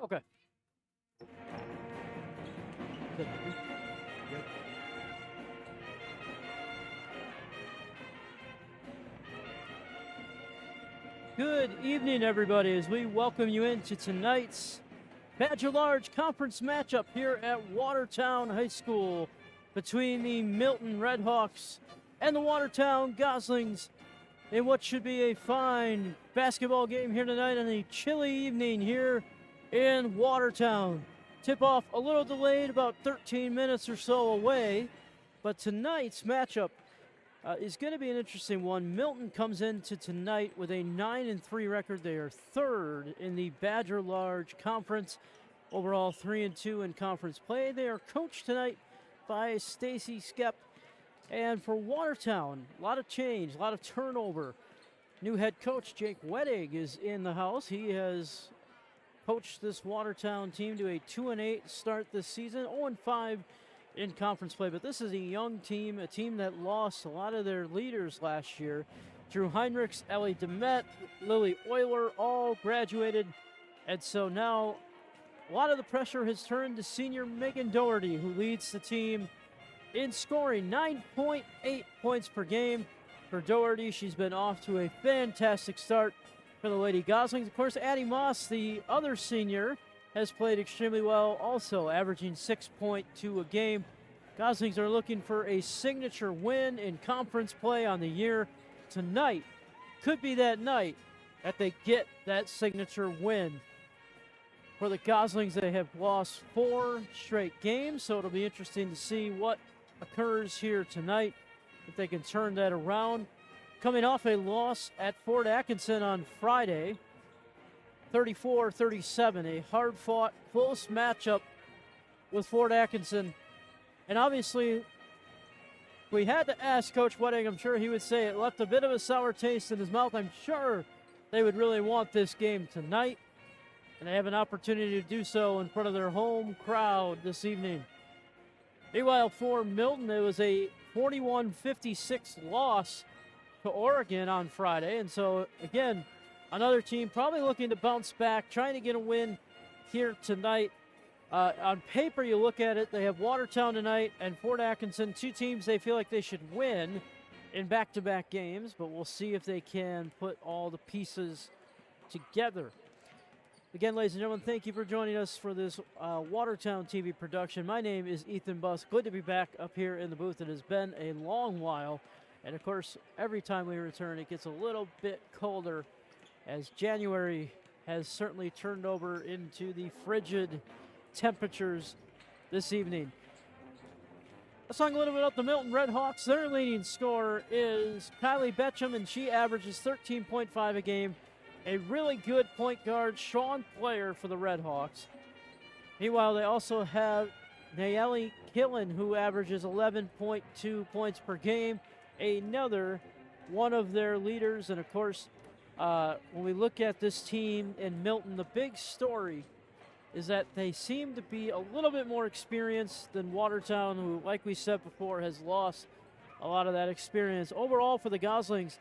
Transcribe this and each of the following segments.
Okay. Good. Good evening, everybody, as we welcome you into tonight's Badger Large Conference matchup here at Watertown High School between the Milton Redhawks and the Watertown Goslings in what should be a fine basketball game here tonight on a chilly evening here in Watertown. Tip-off a little delayed, about 13 minutes or so away, but tonight's matchup is going to be an interesting one. Milton comes into tonight with a 9-3 record. They are third in the Badger Large Conference. Overall 3-2 in conference play. They are coached tonight by Stacy Skep. And for Watertown, a lot of change, a lot of turnover. New head coach Jake Wettig is in the house. He has coached this Watertown team to a 2-8 start this season, 0-5 in conference play. But this is a young team, a team that lost a lot of their leaders last year. Drew Heinrichs, Ellie Demet, Lily Euler all graduated. And so now a lot of the pressure has turned to senior Megan Doherty, who leads the team in scoring, 9.8 points per game for Doherty. She's been off to a fantastic start for the Lady Goslings. Of course, Addie Moss, the other senior, has played extremely well, also averaging 6.2 a game. Goslings are looking for a signature win in conference play on the year. Tonight could be that night that they get that signature win. For the Goslings, they have lost 4 straight games, so it'll be interesting to see what occurs here tonight, if they can turn that around. Coming off a loss at Fort Atkinson on Friday, 34-37, a hard-fought, close matchup with Fort Atkinson. And obviously, we had to ask Coach Wettig. I'm sure he would say it left a bit of a sour taste in his mouth. I'm sure they would really want this game tonight, and they have an opportunity to do so in front of their home crowd this evening. Meanwhile, for Milton, it was a 41-56 loss to Oregon on Friday. And so, again, another team probably looking to bounce back, trying to get a win here tonight. On paper, you look at it, they have Watertown tonight and Fort Atkinson, 2 teams they feel like they should win in back-to-back games, but we'll see if they can put all the pieces together. Again, ladies and gentlemen, thank you for joining us for this Watertown TV production. My name is Ethan Buss. Good to be back up here in the booth. It has been a long while. And, of course, every time we return, it gets a little bit colder, as January has certainly turned over into the frigid temperatures this evening. Let's talk a little bit about the Milton Redhawks. Their leading scorer is Kylie Betcham, and she averages 13.5 a game. A really good point guard, strong player for the Redhawks. Meanwhile, they also have Nayeli Killen, who averages 11.2 points per game. Another one of their leaders. And, of course, when we look at this team in Milton, the big story is that they seem to be a little bit more experienced than Watertown, who, like we said before, has lost a lot of that experience. Overall, for the Goslings,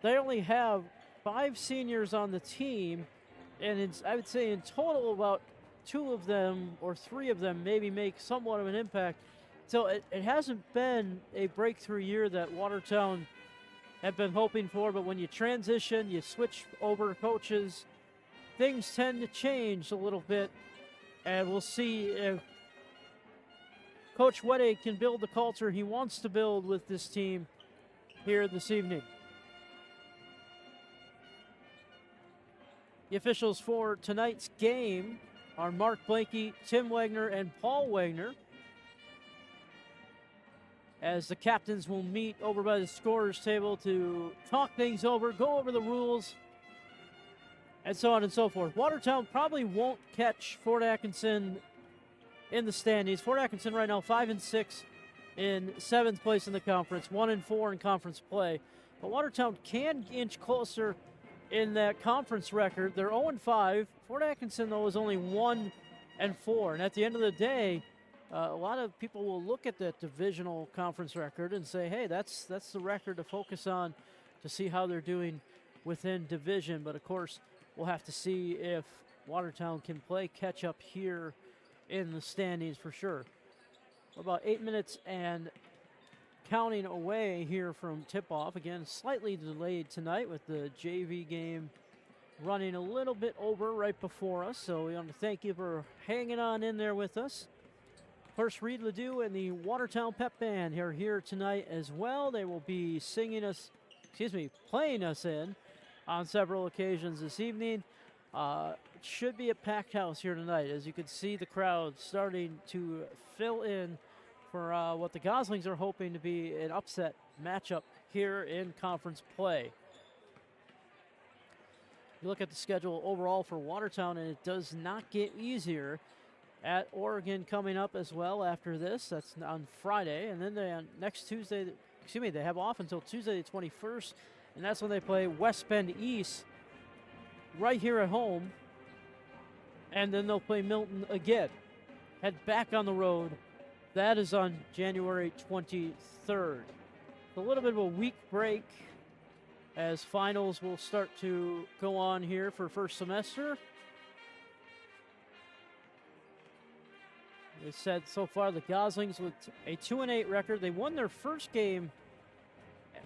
they only have 5 seniors on the team, and I would say in total about 2 of them or 3 of them maybe make somewhat of an impact. So it hasn't been a breakthrough year that Watertown had been hoping for, but when you transition, you switch over coaches, things tend to change a little bit, and we'll see if Coach Wettig can build the culture he wants to build with this team here this evening. The officials for tonight's game are Mark Blanky, Tim Wagner, and Paul Wagner, as the captains will meet over by the scorer's table to talk things over, go over the rules, and so on and so forth. Watertown probably won't catch Fort Atkinson in the standings. Fort Atkinson right now 5-6 in 7th place in the conference, 1-4 in conference play. But Watertown can inch closer in that conference record. They're 0-5. Fort Atkinson, though, is only 1-4. And at the end of the day, a lot of people will look at that divisional conference record and say, hey, that's the record to focus on to see how they're doing within division. But, of course, we'll have to see if Watertown can play catch up here in the standings for sure. We're about 8 minutes and counting away here from tip-off. Again, slightly delayed tonight with the JV game running a little bit over right before us. So we want to thank you for hanging on in there with us. Of course, Reed Ledoux and the Watertown Pep Band are here tonight as well. They will be playing us in on several occasions this evening. It should be a packed house here tonight. As you can see, the crowd starting to fill in for what the Goslings are hoping to be an upset matchup here in conference play. You look at the schedule overall for Watertown, and it does not get easier. At Oregon coming up as well after this. That's on Friday. And then next Tuesday, they have off until Tuesday the 21st, and that's when they play West Bend East right here at home. And then they'll play Milton again. Head back on the road. That is on January 23rd. A little bit of a week break as finals will start to go on here for first semester. They said so far the Goslings with a 2-8 record. They won their first game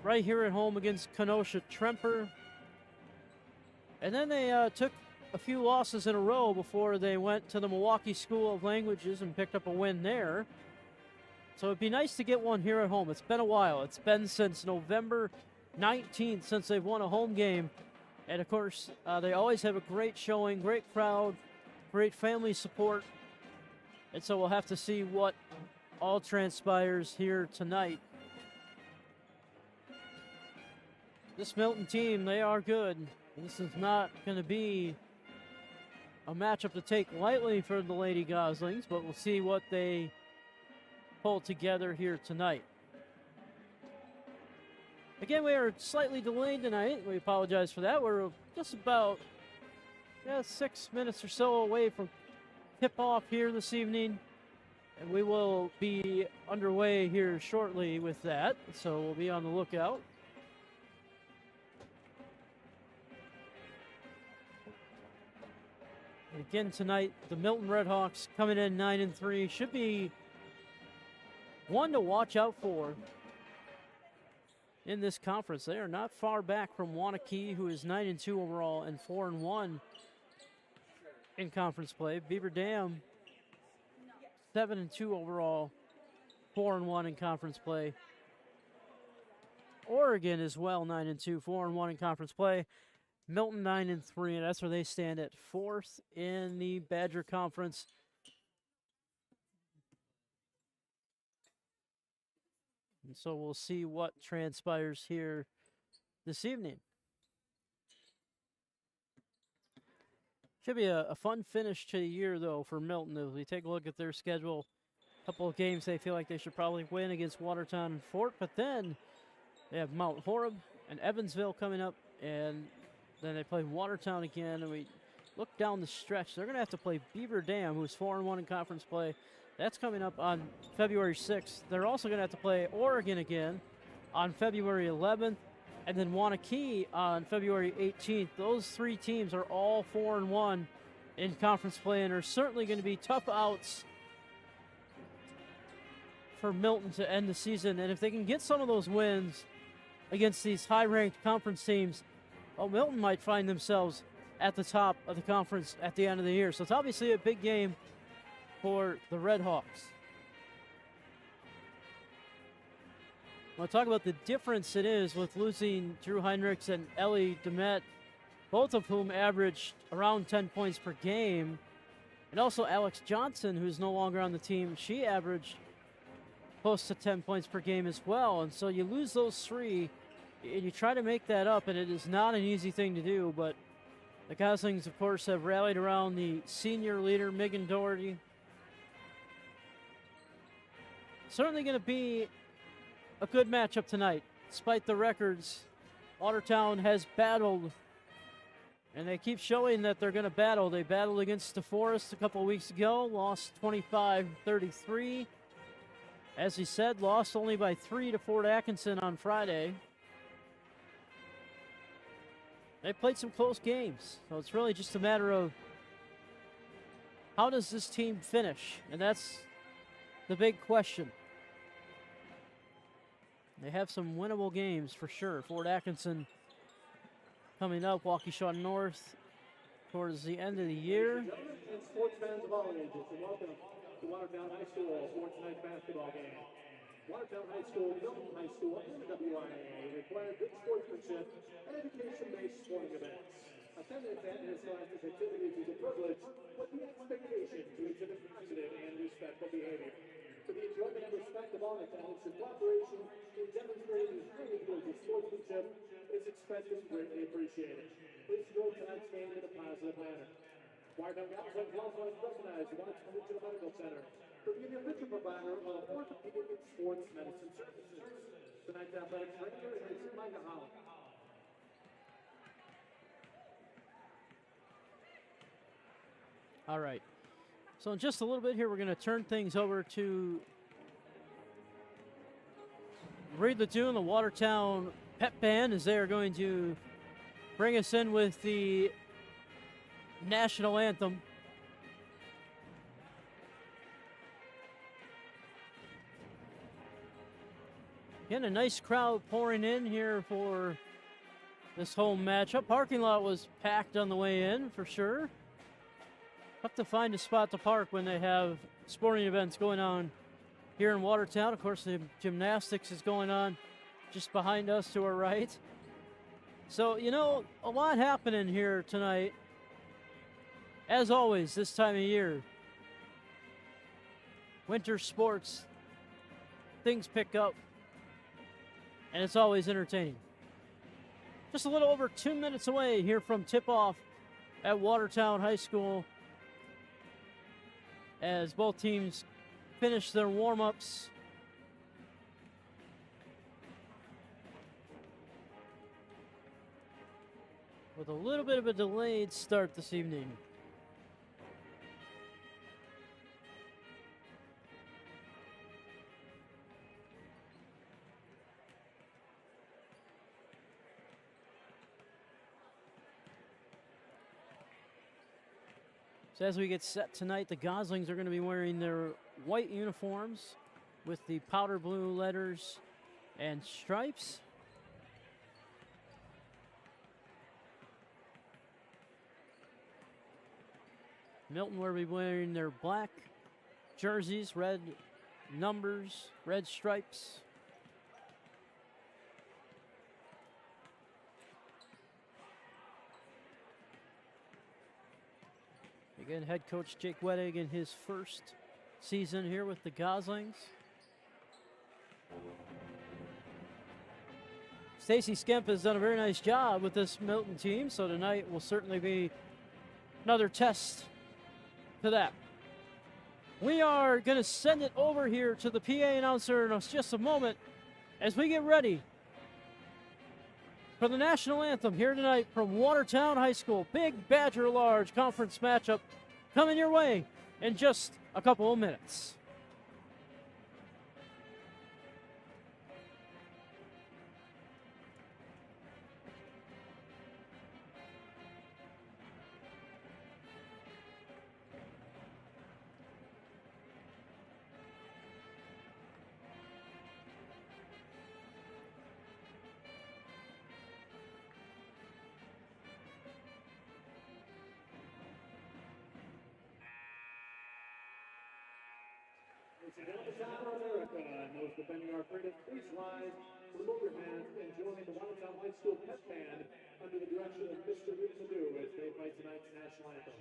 right here at home against Kenosha Tremper. And then they took a few losses in a row before they went to the Milwaukee School of Languages and picked up a win there. So it'd be nice to get one here at home. It's been a while. It's been since November 19th since they've won a home game. And of course, they always have a great showing, great crowd, great family support. And so we'll have to see what all transpires here tonight. This Milton team, they are good. This is not going to be a matchup to take lightly for the Lady Goslings, but we'll see what they pull together here tonight. Again, we are slightly delayed tonight. We apologize for that. We're just about 6 minutes or so away from tip-off here this evening, and we will be underway here shortly with that, so we'll be on the lookout. And again tonight, the Milton Redhawks coming in 9-3 should be one to watch out for in this conference. They are not far back from Waunakee, who is 9-2 overall and 4-1 in conference play. Beaver Dam, 7-2 overall, 4-1 in conference play. Oregon as well, 9-2, 4-1 in conference play. Milton 9-3, and that's where they stand at fourth in the Badger Conference. And so we'll see what transpires here this evening. Should be a fun finish to the year, though, for Milton. As we take a look at their schedule, a couple of games they feel like they should probably win against Watertown and Fort, but then they have Mount Horeb and Evansville coming up, and then they play Watertown again, and we look down the stretch. They're going to have to play Beaver Dam, who's 4-1 in conference play. That's coming up on February 6th. They're also going to have to play Oregon again on February 11th, and then Waunakee on February 18th. Those three teams are all 4-1 in conference play and are certainly going to be tough outs for Milton to end the season. And if they can get some of those wins against these high-ranked conference teams, well, Milton might find themselves at the top of the conference at the end of the year. So it's obviously a big game for the Redhawks. I want to talk about the difference it is with losing Drew Heinrichs and Ellie Demet, both of whom averaged around 10 points per game. And also Alex Johnson, who's no longer on the team, she averaged close to 10 points per game as well. And so you lose those three, and you try to make that up, and it is not an easy thing to do. But the Goslings, of course, have rallied around the senior leader, Megan Doherty. Certainly going to be a good matchup tonight. Despite the records, Watertown has battled, and they keep showing that they're going to battle. They battled against DeForest a couple of weeks ago, lost 25-33. As he said, lost only by 3 to Fort Atkinson on Friday. They played some close games, so it's really just a matter of how does this team finish, and that's the big question. They have some winnable games for sure. Fort Atkinson coming up, Waukesha North towards the end of the year. And sports fans of all ages, and welcome to Watertown High School Sports Night Basketball Game. Watertown High School, Milton High School, and the WIAA require good sportsmanship and education-based sporting events. Attendance at interscholastic activities is a privilege, with the expectation to exhibit positive and respectful behavior. For the enjoyment and respect of all attendants, your cooperation in demonstrating the highly good sportsmanship is expected and greatly appreciated. Please go tonight's game in a positive manner. Watertown Goslings also has recognized the Watertown Regional Medical Center for being the official provider of orthopedic and sports medicine services. Tonight's athletic trainer is Micah Holland. All right. So in just a little bit here, we're going to turn things over to Reed Ladune, the Watertown Pep Band, as they are going to bring us in with the national anthem. Again, a nice crowd pouring in here for this home matchup. Parking lot was packed on the way in for sure. Tough to find a spot to park when they have sporting events going on here in Watertown. Of course, the gymnastics is going on just behind us to our right. So, you know, a lot happening here tonight. As always, this time of year, winter sports, things pick up, and it's always entertaining. Just a little over 2 minutes away here from tip-off at Watertown High School as both teams finish their warm-ups. With a little bit of a delayed start this evening. So as we get set tonight, the Goslings are going to be wearing their white uniforms with the powder blue letters and stripes. Milton will be wearing their black jerseys, red numbers, red stripes. Again, head coach Jake Wettig in his first season here with the Goslings. Stacy Skemp has done a very nice job with this Milton team, so tonight will certainly be another test to that. We are going to send it over here to the PA announcer in just a moment as we get ready for the national anthem here tonight from Watertown High School. Big Badger Large conference matchup coming your way in just a couple of minutes. America, and those defending our freedom, please rise, remove your hands, and join the Watertown High School Pep Band under the direction of Mr. Reed Ladue as they fight tonight's national anthem.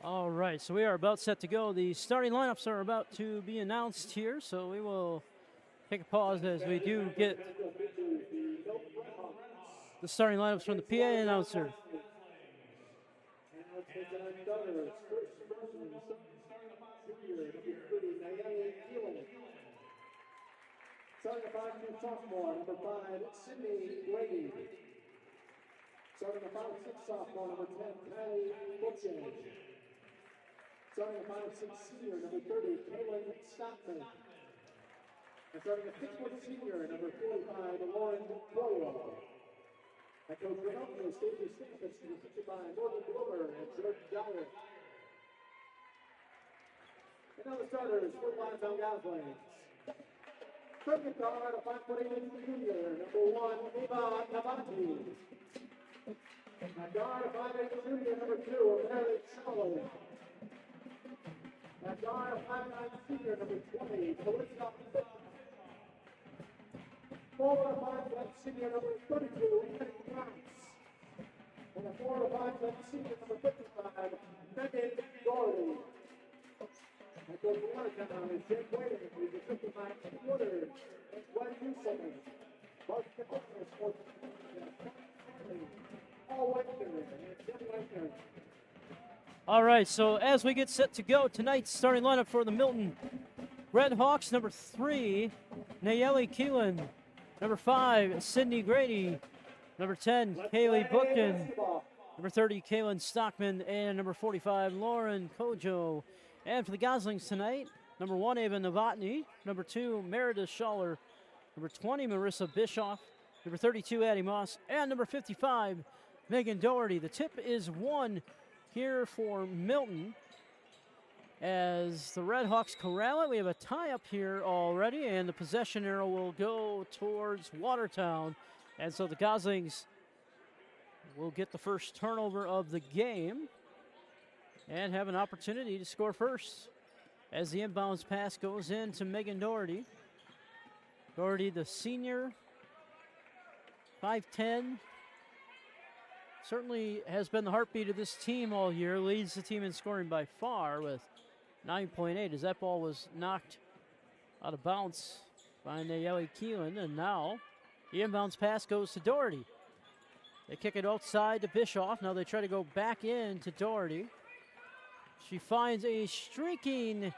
All right, so we are about set to go. The starting lineups are about to be announced here, so we will take a pause as we do get the starting lineups from the PA announcer. Starting a 5'2" sophomore, number 5, Sydney Grady. Starting a 5'6" sophomore, number 10, Kylie Butchen. Starting a 5'6" senior, number 30, Kaylin Stockman. And starting a 6' senior, number 45, Lauren Boyle. And Coach Rinaldi is safety statements to be assisted by Morgan Glover and George Dyer. And now the starters for Watertown Goslings. Second guard, a 5'8" junior, number 1, Eva Navati. At guard, a 5'8" junior, number 2, Mary Charlotte. At guard, a 5'9" senior, number 20, Calista Fitt. Forward, a 5'10" senior, number 32, Eddie Cox. And a 4 to 5'10" senior, number 55, Megan Doherty. And goes to Watertown is Jake Wade, who's assisted by Eddie Woodard and Glenn Newsom. Mark Nicholas for Paul Wagner and Jim Wagner. All right, so as we get set to go, tonight's starting lineup for the Milton Red Hawks, number 3, Nayeli Keelan. Number 5, Sydney Grady. Number 10, Kaylee Bookton. Number 30, Kaylin Stockman. And number 45, Lauren Kojo. And for the Goslings tonight, number 1, Ava Novotny. Number 2, Meredith Schaller. Number 20, Marissa Bischoff. Number 32, Addie Moss. And number 55, Megan Doherty. The tip is 1 here for Milton. As the Red Hawks corral it, we have a tie up here already, and the possession arrow will go towards Watertown. And so the Goslings will get the first turnover of the game and have an opportunity to score first as the inbounds pass goes in to Megan Doherty. Doherty, the senior, 5'10", certainly has been the heartbeat of this team all year, leads the team in scoring by far with 9.8 as that ball was knocked out of bounds by Nayeli Keelan. And now the inbounds pass goes to Doherty. They kick it outside to Bischoff. Now they try to go back in to Doherty. She finds a streaking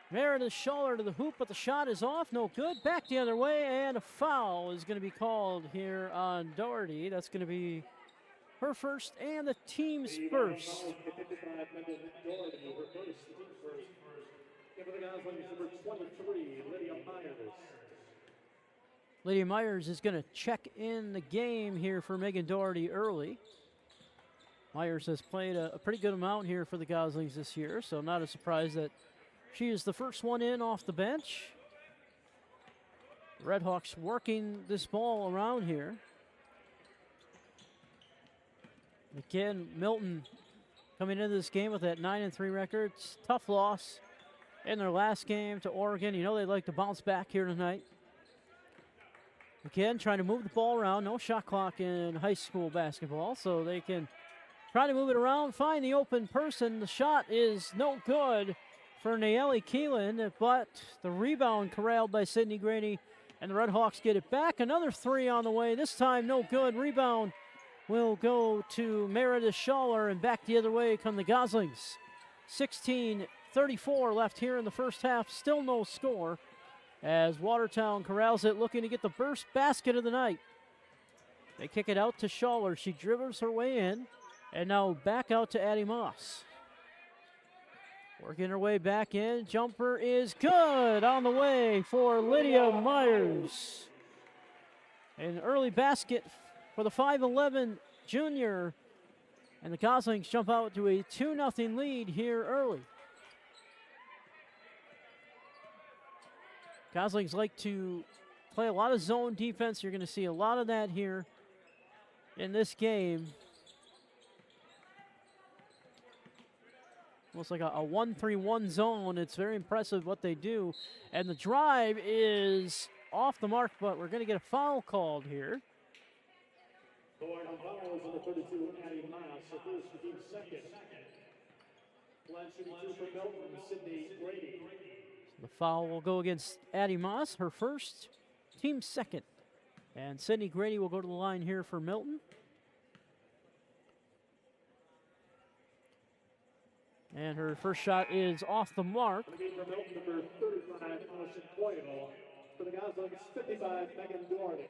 Meredith Schaller to the hoop, but the shot is off. No good. Back the other way, and a foul is going to be called here on Doherty. That's going to be her first and the team's first. Lydia Myers is going to check in the game here for Megan Doherty early. Myers has played a pretty good amount here for the Goslings this year, so not a surprise that she is the first one in off the bench. Redhawks working this ball around here. Again, Milton coming into this game with that 9-3 record. Tough loss in their last game to Oregon. You know they'd like to bounce back here tonight. Again, trying to move the ball around. No shot clock in high school basketball, so they can try to move it around, find the open person. The shot is no good for Nayeli Keelan, but the rebound corralled by Sydney Grady, and the Red Hawks get it back. Another 3 on the way. This time, no good. Rebound will go to Meredith Schaller, and back the other way come the Goslings. 16:34 left here in the first half. Still no score as Watertown corrals it, looking to get the first basket of the night. They kick it out to Schaller. She dribbles her way in, and now back out to Addie Moss. Working her way back in. Jumper is good on the way for Lydia Myers. An early basket for the 5'11 junior. And the Goslings jump out to a 2-0 lead here early. Goslings like to play a lot of zone defense. You're going to see a lot of that here in this game. Almost like a 1-3-1 zone. It's very impressive what they do. And the drive is off the mark, but we're going to get a foul called here. Going on fouls on the 32, Addie Moss, the first, the team's second. Flag shooting two for Milton, Sydney Grady. The foul will go against Addie Moss, her first, team second. And Sydney Grady will go to the line here for Milton. And her first shot is off the mark. The game for Milton, number 35, Allison Coyle. For the Goslings, 55, Megan Doherty.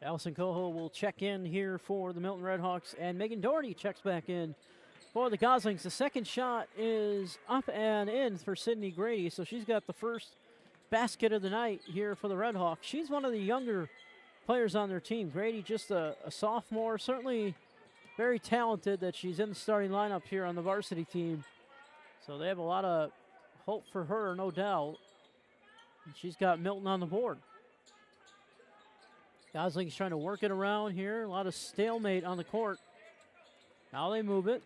Allison Coho will check in here for the Milton Redhawks, and Megan Doherty checks back in for the Goslings. The second shot is up and in for Sydney Grady, so she's got the first basket of the night here for the Redhawks. She's one of the younger players on their team. Grady, just a sophomore, certainly very talented that she's in the starting lineup here on the varsity team. So they have a lot of hope for her, no doubt. And she's got Milton on the board. Gosling's trying to work it around here. A lot of stalemate on the court. Now they move it.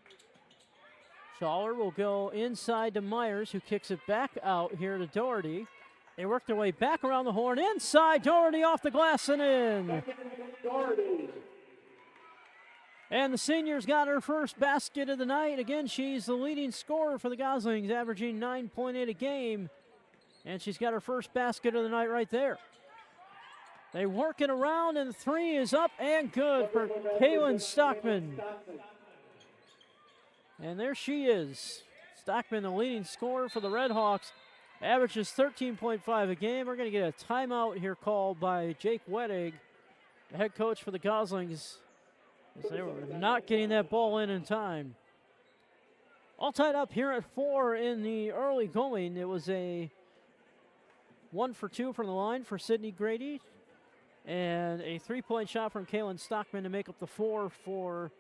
Schaller will go inside to Myers, who kicks it back out here to Doherty. They work their way back around the horn. Inside, Doherty off the glass and in. Doherty. And the senior's got her first basket of the night. Again, she's the leading scorer for the Goslings, averaging 9.8 a game. And she's got her first basket of the night right there. They work it around, and the three is up and good for Kaylin Stockman. And there she is. Stockman, the leading scorer for the Redhawks, averages 13.5 a game. We're going to get a timeout here called by Jake Wettig, the head coach for the Goslings, as they were not getting that ball in time. All tied up here at 4 in the early going. It was a 1 for 2 from the line for Sydney Grady, and a 3-point shot from Kaylin Stockman to make up the 4 for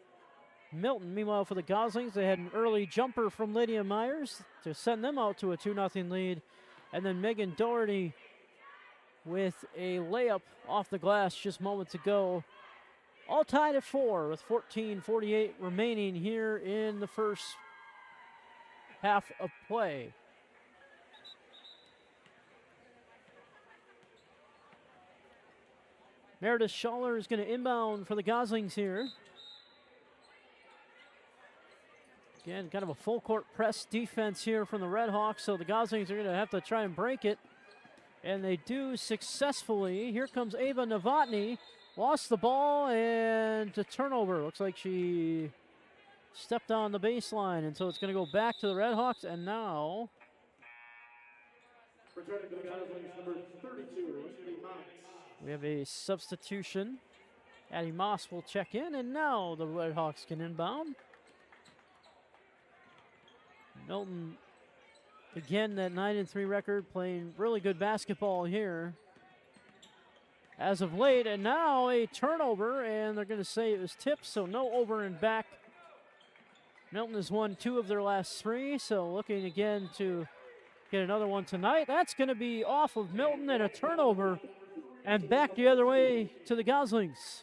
Milton. Meanwhile, for the Goslings, they had an early jumper from Lydia Myers to send them out to a 2-0 lead. And then Megan Doherty with a layup off the glass just moments ago. All tied at 4 with 14:48 remaining here in the first half of play. Meredith Schaller is going to inbound for the Goslings here. Again, kind of a full court press defense here from the Redhawks, so the Goslings are going to have to try and break it. And they do successfully. Here comes Ava Novotny. Lost the ball and a turnover. Looks like she stepped on the baseline, and so it's going to go back to the Redhawks. And now returning to the Goslings, number 32, Addie Moss. We have a substitution. Addie Moss will check in, and now the Redhawks can inbound. Milton, again, that 9-3 record, playing really good basketball here as of late. And now a turnover, and they're going to say it was tipped, so no over and back. Milton has won 2 of their last 3, so looking again to get another one tonight. That's going to be off of Milton, and a turnover, and back the other way to the Goslings.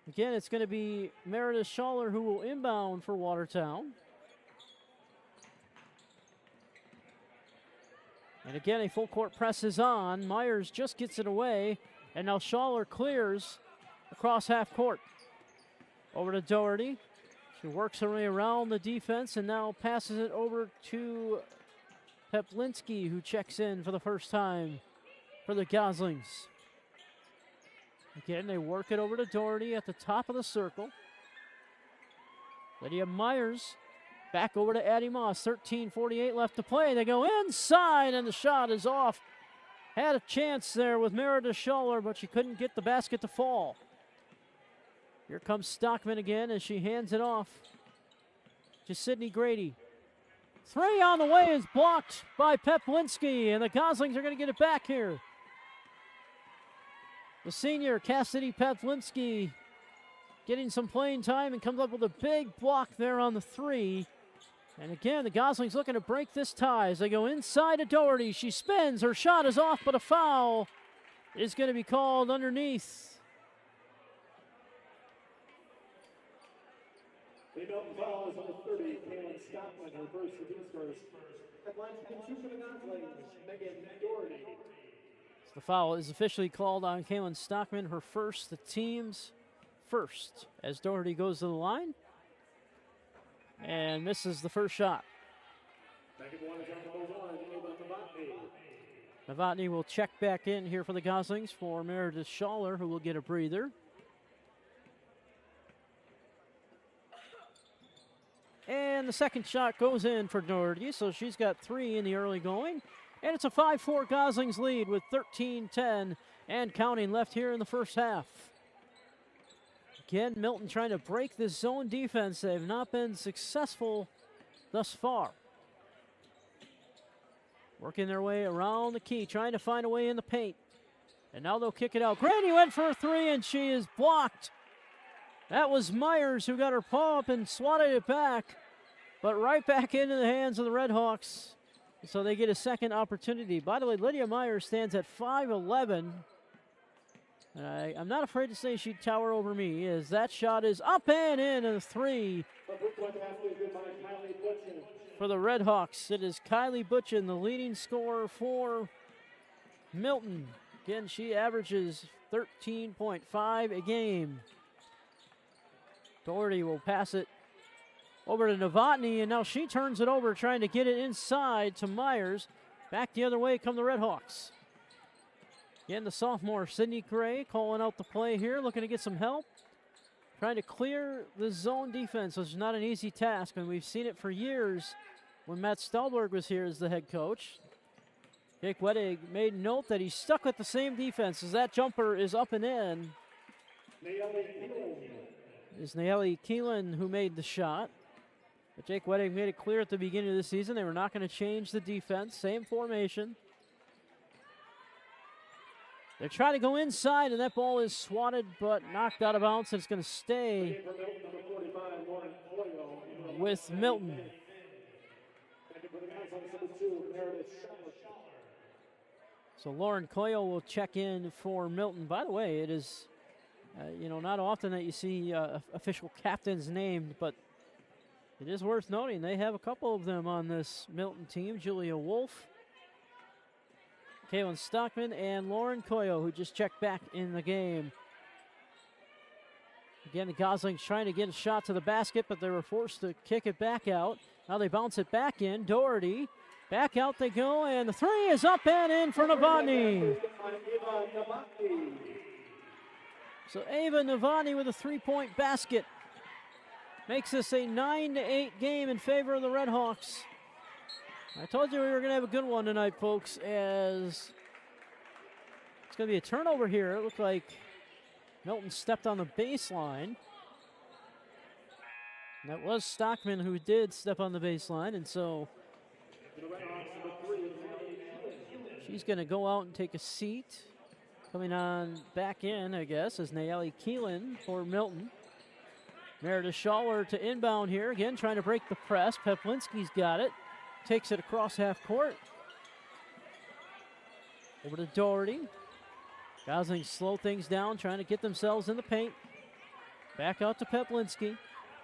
Again, it's going to be Meredith Schaller who will inbound for Watertown. And again, a full court press is on. Myers just gets it away, and now Schaller clears across half court. Over to Doherty. She works her way around the defense and now passes it over to Peplinski, who checks in for the first time for the Goslings. Again, they work it over to Doherty at the top of the circle. Lydia Myers back over to Addie Moss. 13:48 left to play. They go inside, and the shot is off. Had a chance there with Meredith Schaller, but she couldn't get the basket to fall. Here comes Stockman again as she hands it off to Sydney Grady. 3 on the way is blocked by Peplinski, and the Goslings are going to get it back here. The senior, Cassidy Peplinski, getting some playing time and comes up with a big block there on the 3. And again, the Goslings looking to break this tie as they go inside to Doherty. She spins, her shot is off, but a foul is going to be called underneath. The Milton foul is on the 30, Kaylin Stockman, her first, the team's first. At Two for the Goslings, Megan Doherty. The foul is officially called on Kaylin Stockman, her first, the team's first, as Doherty goes to the line and misses the first shot. Second one is on the line, Novotny. Novotny will check back in here for the Goslings for Meredith Schaller, who will get a breather. And the second shot goes in for Doherty, so she's got 3 in the early going. And it's a 5-4 Goslings lead with 13-10 and counting left here in the first half. Again, Milton trying to break this zone defense. They've not been successful thus far. Working their way around the key, trying to find a way in the paint. And now they'll kick it out. Grady went for a 3, and she is blocked. That was Myers who got her paw up and swatted it back, but right back into the hands of the Red Hawks. So they get a second opportunity. By the way, Lydia Myers stands at 5'11". I'm not afraid to say she'd tower over me, as that shot is up and in, and a 3 for the Red Hawks. It is Kylie Butchin, the leading scorer for Milton. Again, she averages 13.5 a game. Doherty will pass it over to Novotny, and now she turns it over, trying to get it inside to Myers. Back the other way come the Red Hawks. Again, the sophomore, Sydney Gray, calling out the play here, looking to get some help. Trying to clear the zone defense, which is not an easy task, and we've seen it for years when Matt Stahlberg was here as the head coach. Jake Wettig made note that he stuck with the same defense as that jumper is up and in. It's Nayeli Keelan who made the shot. But Jake Wettig made it clear at the beginning of the season they were not going to change the defense. Same formation. They're trying to go inside, and that ball is swatted but knocked out of bounds. It's going to stay with Milton. So Lauren Coyle will check in for Milton. By the way, it is not often that you see official captains named, but it is worth noting they have a couple of them on this Milton team. Julia Wolf, Kaylin Stockman, and Lauren Coyle, who just checked back in the game. Again, the Goslings trying to get a shot to the basket, but they were forced to kick it back out. Now they bounce it back in. Doherty, back out they go, and the 3 is up and in for Novotny. So Ava Novotny with a 3-point basket makes this a 9-8 game in favor of the Red Hawks. I told you we were going to have a good one tonight, folks, as it's going to be a turnover here. It looked like Milton stepped on the baseline. And that was Stockman who did step on the baseline, and so she's going to go out and take a seat. Coming on back in, I guess, is Nayeli Keelan for Milton. Meredith Schaller to inbound here. Again, trying to break the press. Peplinski's got it. Takes it across half court. Over to Doherty. Goslings slow things down, trying to get themselves in the paint. Back out to Peplinski.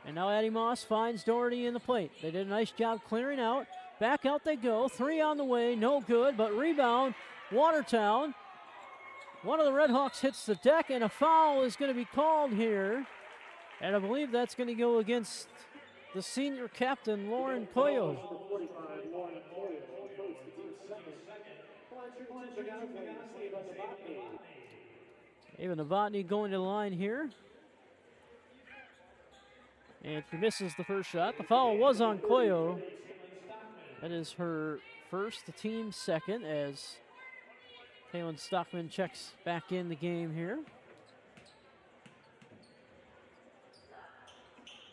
And now Addie Moss finds Doherty in the plate. They did a nice job clearing out. Back out they go. 3 on the way. No good, but rebound. Watertown. One of the Red Hawks hits the deck, and a foul is going to be called here. And I believe that's going to go against the senior captain, Lauren Coyle. Ava Novotny going to the line here. And she misses the first shot. The foul was on Coyle. That is her first, the team's second, as Kaylin Stockman checks back in the game here.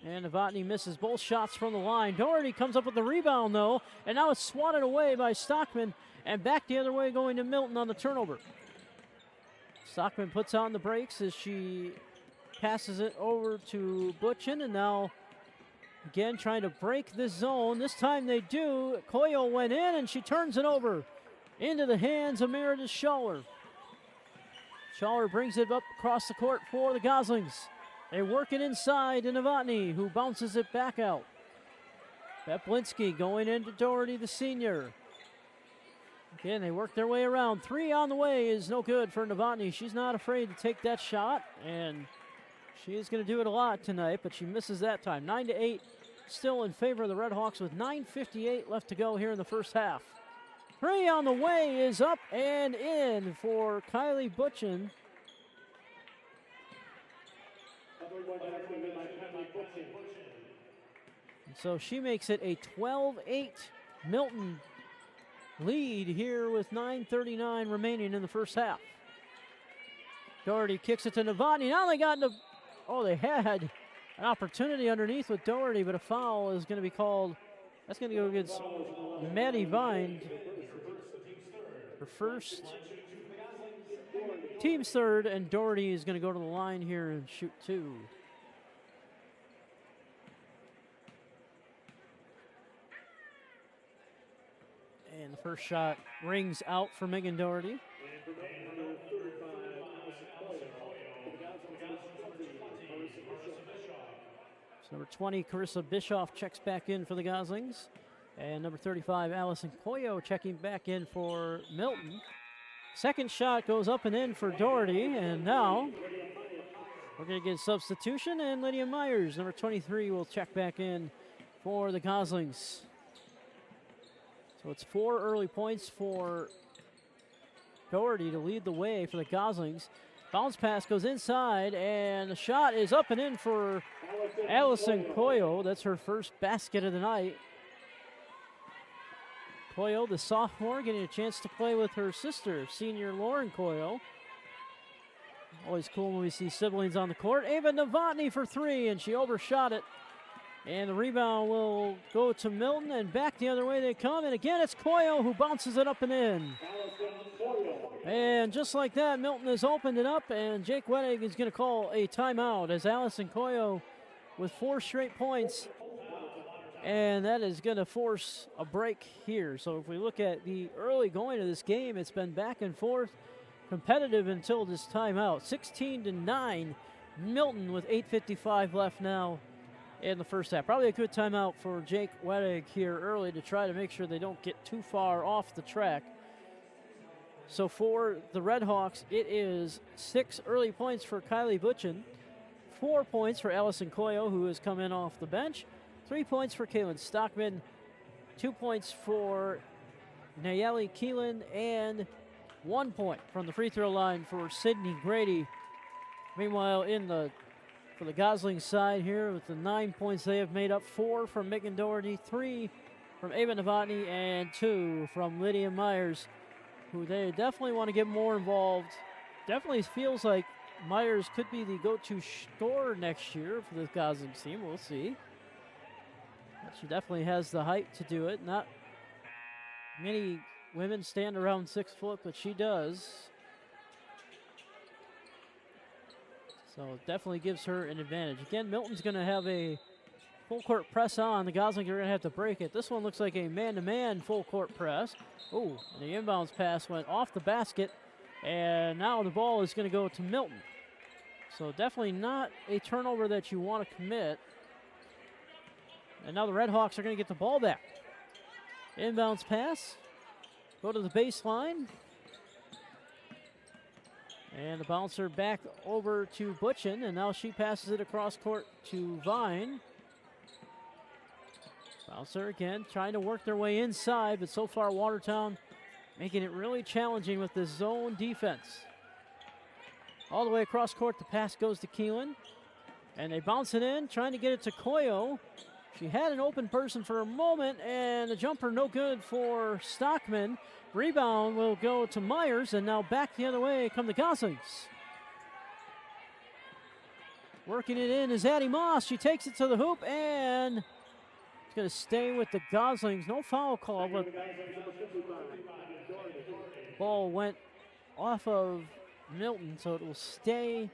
And Novotny misses both shots from the line. Doherty comes up with the rebound, though, and now it's swatted away by Stockman, and back the other way going to Milton on the turnover. Stockman puts on the brakes as she passes it over to Butchin, and now again trying to break this zone. This time they do. Coyle went in, and she turns it over into the hands of Meredith Schaller. Schaller brings it up across the court for the Goslings. They work it inside to Novotny, who bounces it back out. Peplinski going into Doherty, the senior. Again, they work their way around. 3 on the way is no good for Novotny. She's not afraid to take that shot, and she is going to do it a lot tonight, but she misses that time. 9-8, still in favor of the Red Hawks with 9:58 left to go here in the first half. 3 on the way is up and in for Kylie Butchin. And so she makes it a 12-8 Milton lead here with 9:39 remaining in the first half. Doherty kicks it to Novotny. Now they got into, they had an opportunity underneath with Doherty, but a foul is going to be called. That's going to go against Maddie Vine. Her first, team's third, and Doherty is going to go to the line here and shoot 2. And the first shot rings out for Megan Doherty. So number 20, Carissa Bischoff, checks back in for the Goslings. And number 35, Allison Coyo, checking back in for Milton. Second shot goes up and in for Doherty. And now we're going to get a substitution. And Lydia Myers, number 23, will check back in for the Goslings. So it's 4 early points for Doherty to lead the way for the Goslings. Bounce pass goes inside, and the shot is up and in for Allison Coyo. That's her first basket of the night. Coyo, the sophomore, getting a chance to play with her sister, senior Lauren Coyo. Always cool when we see siblings on the court. Ava Novotny for 3, and she overshot it. And the rebound will go to Milton, and back the other way they come. And again, it's Coyo who bounces it up and in. And just like that, Milton has opened it up, and Jake Wettig is going to call a timeout as Allison Coyo with 4 straight points. And that is going to force a break here. So if we look at the early going of this game, it's been back and forth, competitive until this timeout. 16-9, Milton with 8:55 left now in the first half. Probably a good timeout for Jake Wettig here early to try to make sure they don't get too far off the track. So for the Red Hawks, it is 6 early points for Kylie Butchin, 4 points for Allison Coyo, who has come in off the bench, 3 points for Kaylin Stockman, 2 points for Nayeli Keelan, and 1 point from the free throw line for Sydney Grady. Meanwhile, for the Goslings side here, with the 9 points they have made up, 4 from Megan Doherty, 3 from Ava Novotny, and 2 from Lydia Myers, who they definitely want to get more involved. Definitely feels like Myers could be the go-to scorer next year for the Goslings team. We'll see. But she definitely has the height to do it. Not many women stand around 6 foot, but she does. So it definitely gives her an advantage. Again, Milton's going to have a full court press on. The Goslings are going to have to break it. This one looks like a man-to-man full court press. Oh, the inbounds pass went off the basket, and now the ball is going to go to Milton. So definitely not a turnover that you want to commit. And now the Red Hawks are going to get the ball back. Inbounds pass, go to the baseline. And the bouncer back over to Butchin, and now she passes it across court to Vine. Bouncer again trying to work their way inside, but so far Watertown making it really challenging with the zone defense. All the way across court, the pass goes to Keelan, and they bounce it in, trying to get it to Coyo. She had an open person for a moment, and the jumper no good for Stockman. Rebound will go to Myers, and now back the other way come the Goslings. Working it in is Addie Moss. She takes it to the hoop, and it's going to stay with the Goslings. No foul call, but the ball went off of Milton, so it will stay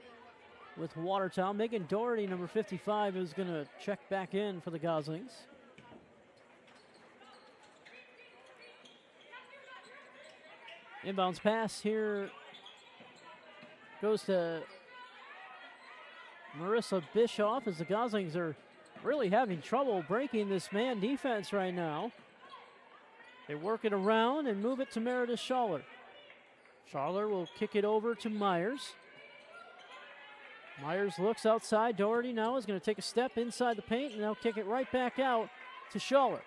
with Watertown. Megan Doherty, number 55, is going to check back in for the Goslings. Inbounds pass here goes to Marissa Bischoff as the Goslings are really having trouble breaking this man defense right now. They work it around and move it to Meredith Schaller. Schaller will kick it over to Myers. Myers looks outside. Doherty now is going to take a step inside the paint, and they'll kick it right back out to Schaller.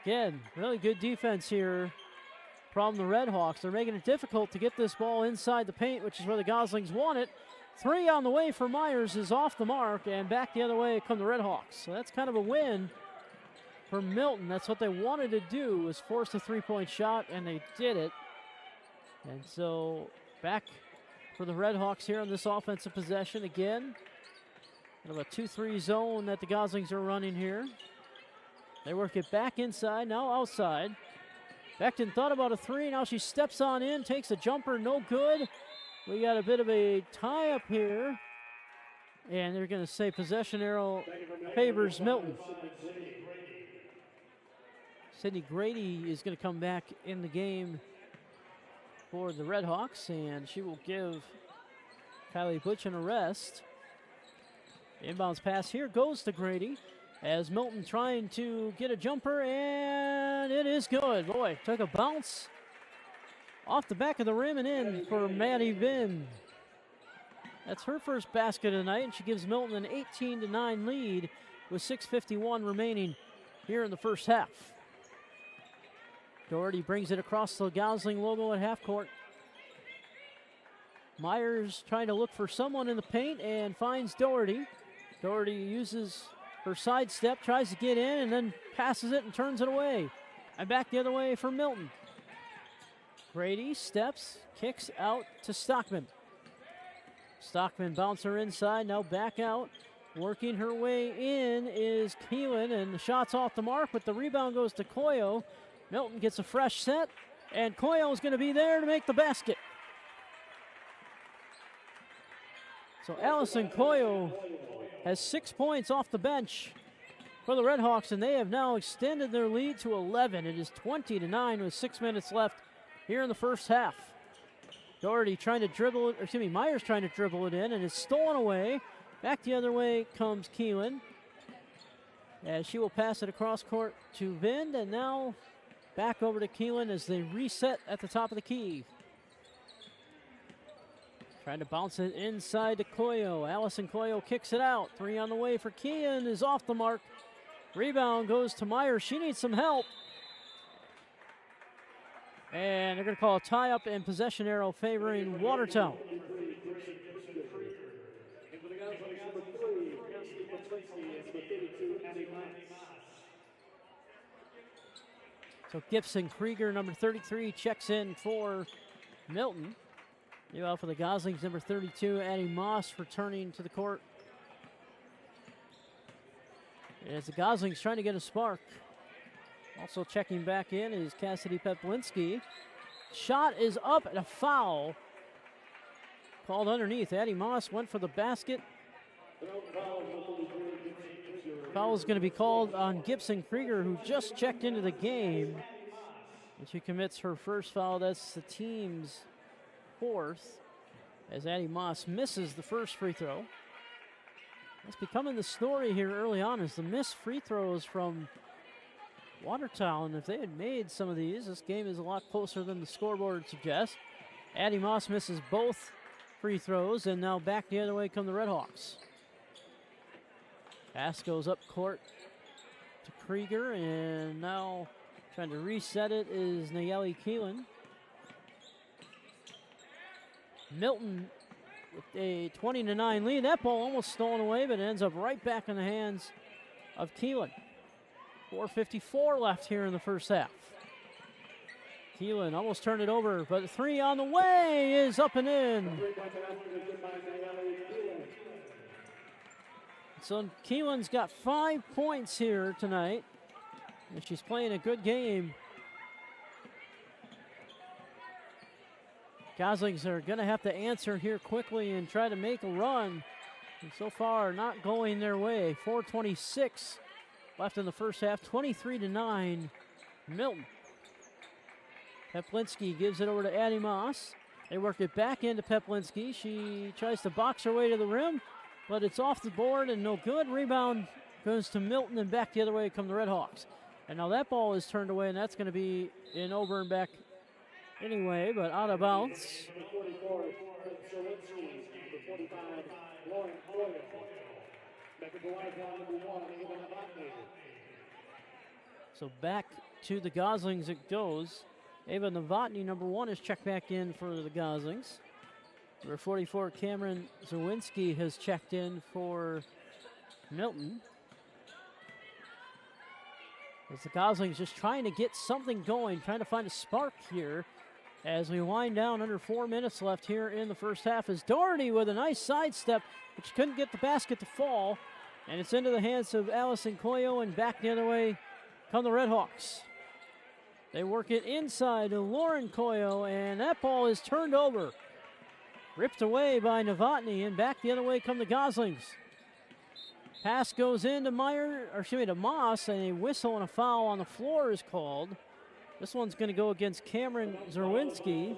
Again, really good defense here from the Redhawks. They're making it difficult to get this ball inside the paint, which is where the Goslings want it. 3 on the way for Myers is off the mark, and back the other way come the Redhawks. So that's kind of a win for Milton. That's what they wanted to do, was force a three-point shot, and they did it. And so back for the Redhawks here on this offensive possession again. Kind of a 2-3 zone that the Goslings are running here. They work it back inside, now outside. Becton thought about a 3, now she steps on in, takes a jumper, no good. We got a bit of a tie-up here. And they're gonna say possession arrow favors Milton. Sydney Grady is gonna come back in the game for the Redhawks, and she will give Kylie Butch an rest. The inbounds pass here goes to Grady as Milton trying to get a jumper, and it is good. Boy, took a bounce off the back of the rim and in for Maddie Vinn. That's her first basket of the night, and she gives Milton an 18-9 lead with 6:51 remaining here in the first half. Doherty brings it across the Gosling logo at half court. Myers trying to look for someone in the paint and finds Doherty. Doherty uses her sidestep, tries to get in, and then passes it and turns it away. And back the other way for Milton. Grady steps, kicks out to Stockman. Stockman bounce her inside, now back out. Working her way in is Keelan, and the shot's off the mark, but the rebound goes to Koyo. Milton gets a fresh set, and Koyo is going to be there to make the basket. So Allison Koyo has 6 points off the bench for the Redhawks, and they have now extended their lead to 11. It is 20-9 with 6 minutes left here in the first half. Doherty trying to dribble it, Myers trying to dribble it in, and it's stolen away. Back the other way comes Keelan, as she will pass it across court to Vind, and now back over to Keelan as they reset at the top of the key. Trying to bounce it inside to Koyo. Allison Koyo kicks it out. 3 on the way for Keelan is off the mark. Rebound goes to Myers. She needs some help. And they're going to call a tie-up and possession arrow favoring Watertown. So Gibson Krieger, number 33, checks in for Milton. New out for the Goslings, number 32, Addie Moss returning to the court. As the Goslings trying to get a spark. Also checking back in is Cassidy Peplinski. Shot is up and a foul called underneath. Addie Moss went for the basket. Foul is going to be called on Gibson Krieger, who just checked into the game. And she commits her first foul. That's the team's 4th, as Addie Moss misses the first free throw. It's becoming the story here early on, is the missed free throws from Watertown. If they had made some of these, this game is a lot closer than the scoreboard suggests. Addie Moss misses both free throws, and now back the other way come the Redhawks. Pass goes up court to Krieger, and now trying to reset it is Nayeli Keelan. Milton with a 20-9 lead. That ball almost stolen away, but it ends up right back in the hands of Keelan. 4:54 left here in the first half. Keelan almost turned it over, but the 3 on the way is up and in. So Keelan's got 5 points here tonight, and she's playing a good game. Goslings are going to have to answer here quickly and try to make a run. And so far, not going their way. 4:26 left in the first half, 23-9, Milton. Peplinski gives it over to Addie Moss. They work it back into Peplinski. She tries to box her way to the rim, but it's off the board and no good. Rebound goes to Milton and back the other way come the Red Hawks. And now that ball is turned away, and that's going to be in over and back anyway, but out of bounds. So back to the Goslings it goes. Ava Novotny, number 1, is checked back in for the Goslings. Number 44, Cameron Zawinski, has checked in for Milton. As the Goslings just trying to get something going, trying to find a spark here as we wind down under 4 minutes left here in the first half. As Doherty with a nice sidestep, but she couldn't get the basket to fall. And it's into the hands of Allison Coyo, and back the other way come the Red Hawks. They work it inside to Lauren Coyo, and that ball is turned over. Ripped away by Novotny, and back the other way come the Goslings. Pass goes in to to Moss, and a whistle and a foul on the floor is called. This one's going to go against Cameron Zerwinski.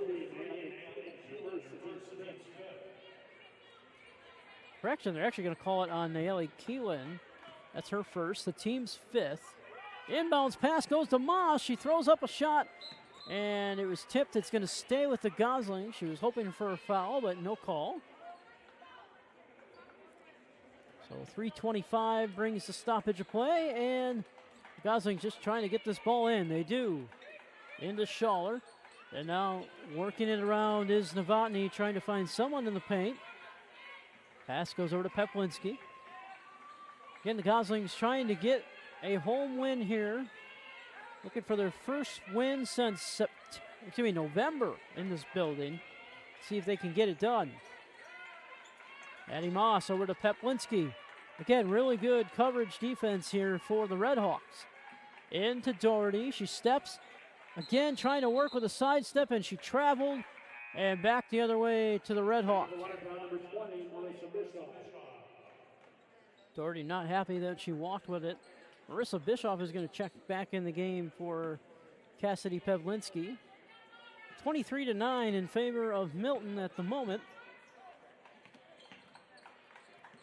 Correction, they're actually going to call it on Nayeli Keelan. That's her first, the team's 5th. Inbounds pass goes to Moss. She throws up a shot, and it was tipped. It's going to stay with the Goslings. She was hoping for a foul, but no call. So 3:25 brings the stoppage of play, and the Goslings just trying to get this ball in. They do. Into Schaller. And now working it around is Novotny, trying to find someone in the paint. Pass goes over to Peplinski. Again, the Goslings trying to get a home win here. Looking for their first win since November in this building. See if they can get it done. Addie Moss over to Peplinski. Again, really good coverage defense here for the Red Hawks. Into Doherty. She steps. Again, trying to work with a sidestep, and she traveled. And back the other way to the Red Hawks. Doherty not happy that she walked with it. Marissa Bischoff is going to check back in the game for Cassidy Pevlinski. 23-9 in favor of Milton at the moment.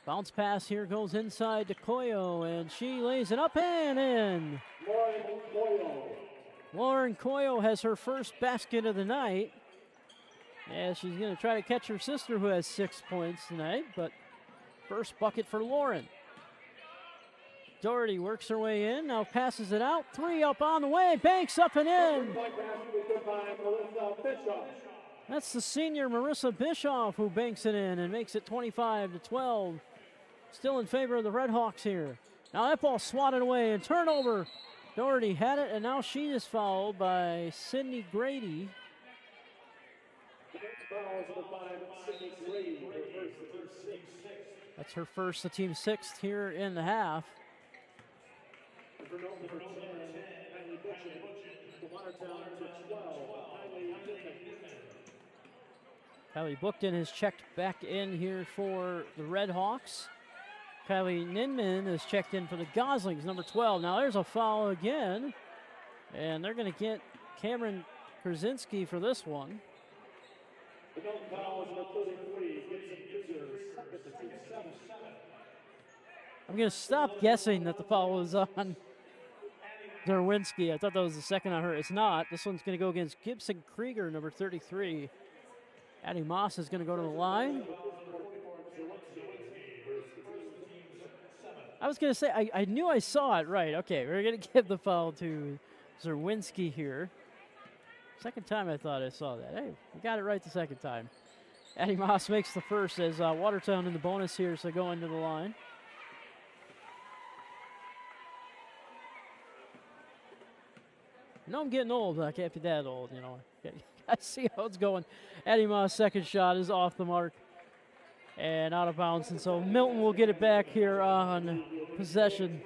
Bounce pass here goes inside to Coyo, and she lays it up and in. Lauren Coyo has her first basket of the night. Yeah, she's going to try to catch her sister, who has 6 points tonight, but first bucket for Lauren. Doherty works her way in, now passes it out. 3 up on the way, banks up and in. That's the senior Marissa Bischoff who banks it in and makes it 25-12. Still in favor of the Red Hawks here. Now that ball swatted away and turnover. Doherty had it, and now she is fouled by Sydney Grady. That's her first, the team 6th here in the half. Kylie Bookton has checked back in here for the Red Hawks. Kylie Ninman has checked in for the Goslings, number 12. Now there's a foul again, and they're going to get Cameron Krasinski for this one. I'm going to stop guessing that the foul was on Darwinski. I thought that was the second on her. It's not. This one's going to go against Gibson Krieger, number 33. Addie Moss is going to go to the line. I was going to say, I knew I saw it right. Okay, we're going to give the foul to Zerwinski here. Second time I thought I saw that. Hey, we got it right the second time. Addie Moss makes the first as Watertown in the bonus here, so go into the line. No, I'm getting old, but I can't be that old, you know. I see how it's going. Addie Moss' second shot is off the mark and out of bounds, and so Milton will get it back here on possession.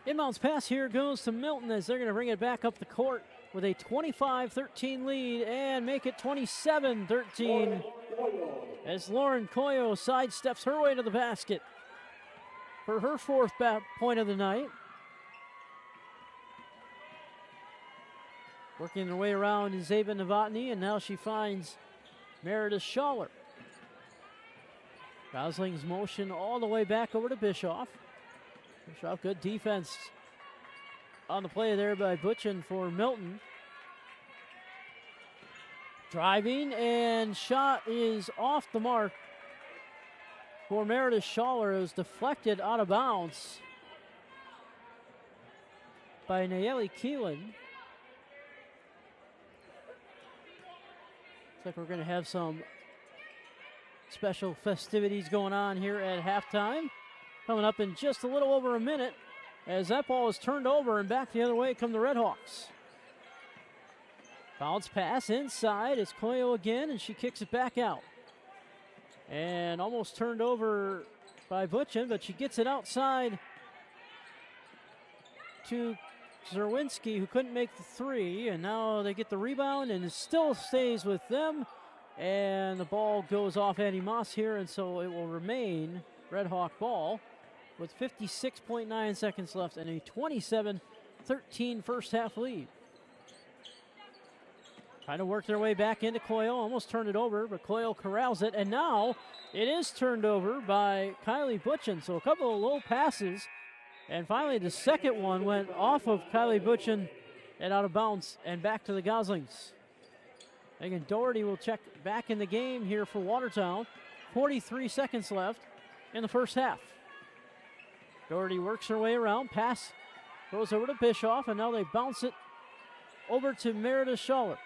Inbounds pass here goes to Milton as they're going to bring it back up the court with a 25-13 lead and make it 27-13 as Lauren Coyo sidesteps her way to the basket for her 4th point of the night. Working their way around is Ava Novotny, and now she finds Meredith Schaller. Gosling's motion all the way back over to Bischoff. Bischoff, good defense on the play there by Butchin for Milton. Driving, and shot is off the mark for Meredith Schaller. It was deflected out of bounds by Nayeli Keelan. Looks like we're going to have some special festivities going on here at halftime. Coming up in just a little over a minute as that ball is turned over and back the other way come the Redhawks. Bounce pass inside. It's Coyo again, and she kicks it back out. And almost turned over by Butchin, but she gets it outside to Zerwinski, who couldn't make the three. And now they get the rebound, and it still stays with them. And the ball goes off Annie Moss here, and so it will remain Red Hawk ball with 56.9 seconds left and a 27-13 first half lead. Trying to work their way back into Coyle, almost turned it over, but Coyle corrals it, and now it is turned over by Kylie Butchin. So a couple of low passes, and finally the second one went off of Kylie Butchin and out of bounds and back to the Goslings. Again, Doherty will check back in the game here for Watertown. 43 seconds left in the first half. Doherty works her way around, pass goes over to Bischoff, and now they bounce it over to Meredith Schaller.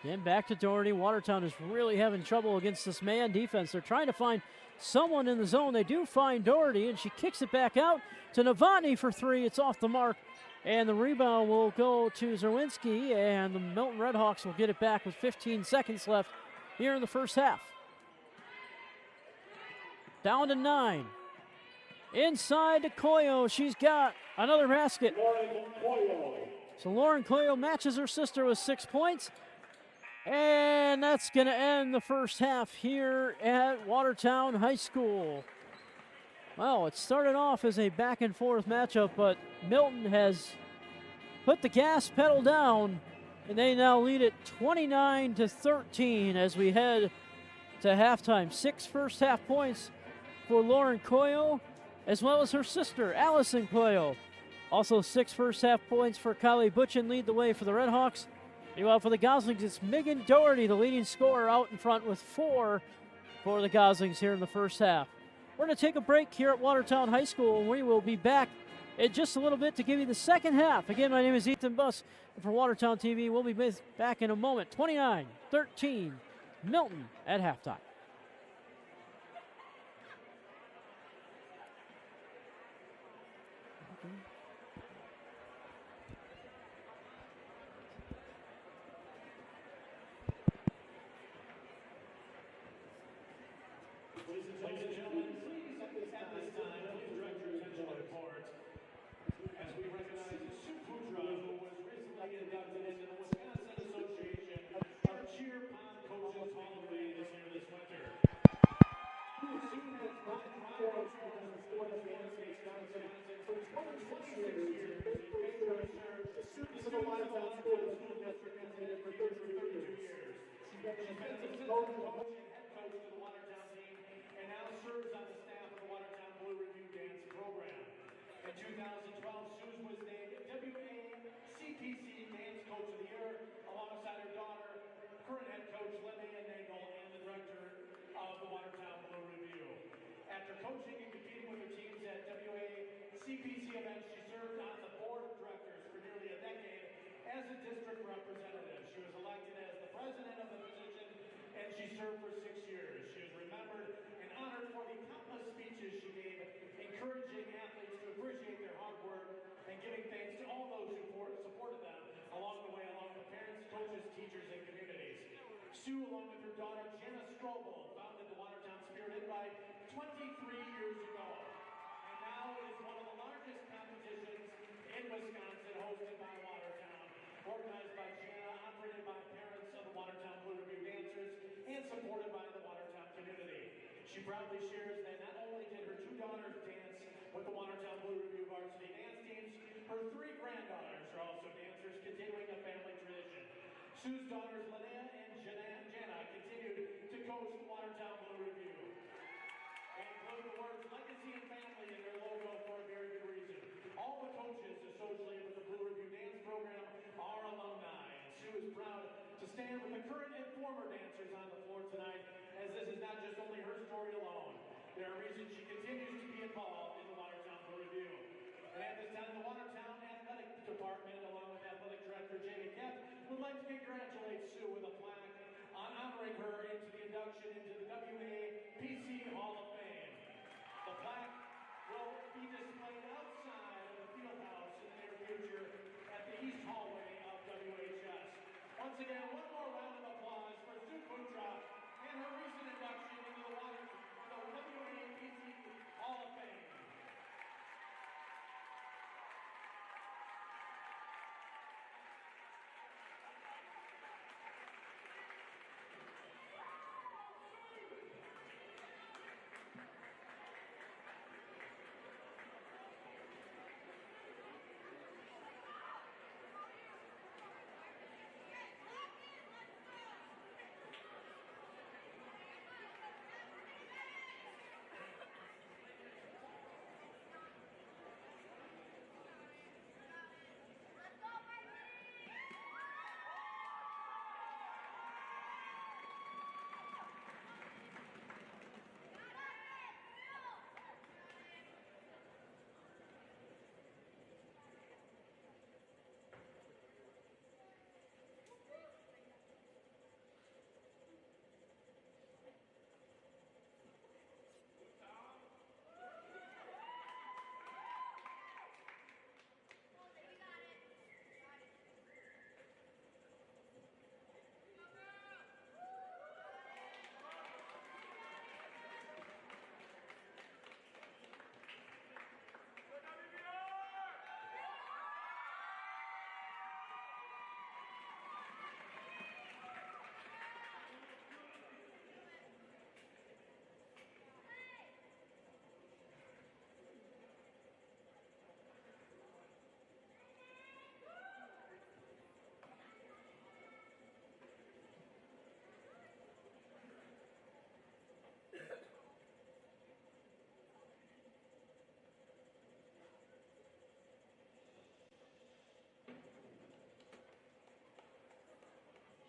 Again, back to Doherty. Watertown is really having trouble against this man defense. They're trying to find someone in the zone. They do find Doherty, and she kicks it back out to Novotny for three. It's off the mark, and the rebound will go to Zerwinski, and the Milton Redhawks will get it back with 15 seconds left here in the first half. Down to 9. Inside to Coyo. She's got another basket. So Lauren Coyo matches her sister with 6 points. And that's going to end the first half here at Watertown High School. Well, it started off as a back and forth matchup, but Milton has put the gas pedal down, and they now lead it 29-13 as we head to halftime. 6 first half points for Lauren Coyo, as well as her sister, Allison Coyo. Also 6 first half points for Kylie Butchin lead the way for the Redhawks. Meanwhile, for the Goslings, it's Megan Doherty, the leading scorer, out in front with 4 for the Goslings here in the first half. We're going to take a break here at Watertown High School, and we will be back in just a little bit to give you the second half. Again, my name is Ethan Buss, and for Watertown TV, we'll be back in a moment. 29-13, Milton at halftime. Her 3 granddaughters are also dancers, continuing a family tradition. Sue's daughters, Linnea and Jana, continued to coach Watertown Blue Review. They include the words legacy and family in their logo for a very good reason. All the coaches associated with the Blue Review dance program are alumni, and Sue is proud to stand with the current and former dancers on the floor tonight, as this is not just only her story alone. There are reasons she continues to be involved in the Watertown Blue Review. And at this time, the Watertown Athletic Department, along with Athletic Director Jamie Kemp, would like to congratulate Sue with a plaque on honoring her into the induction into the WAPC Hall of Fame. The plaque will be displayed outside of the field house in the near future at the East Hallway of WHS. Once again, one more round of applause for Sue Kutra and her recent induction into the WAPC Hall of Fame.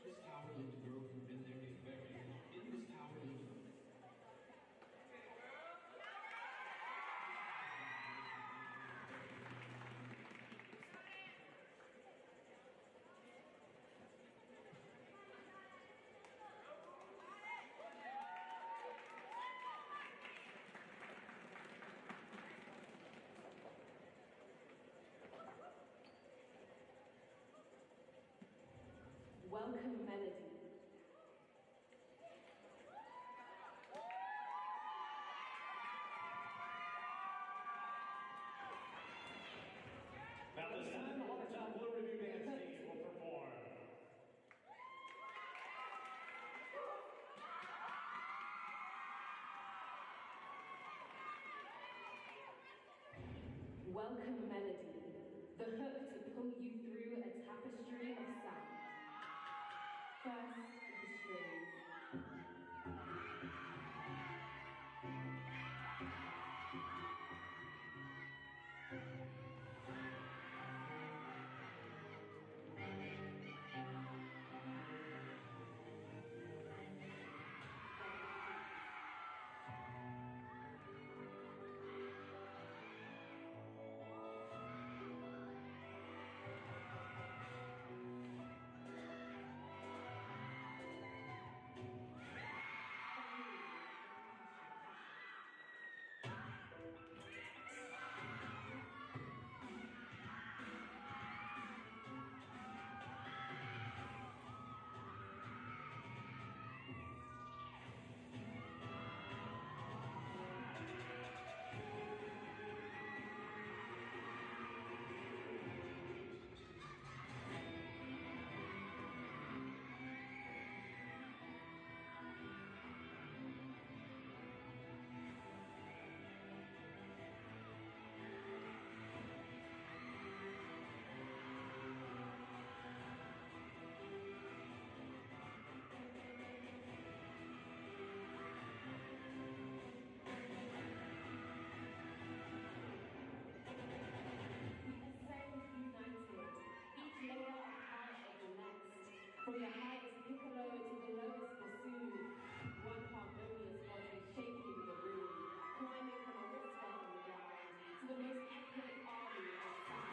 This tower that the girl who'd been there is buried. In this tower is Welcome, Melody. Now this time, the Watertown Blue Review dance team will perform. Welcome, Melody. The hook to pull you through a tapestry of sound. First, the strings. From the highest piccolo to the lowest bassoon, one harmonious body shaking the room, climbing from a whisper on the ground to the most epic army of sound.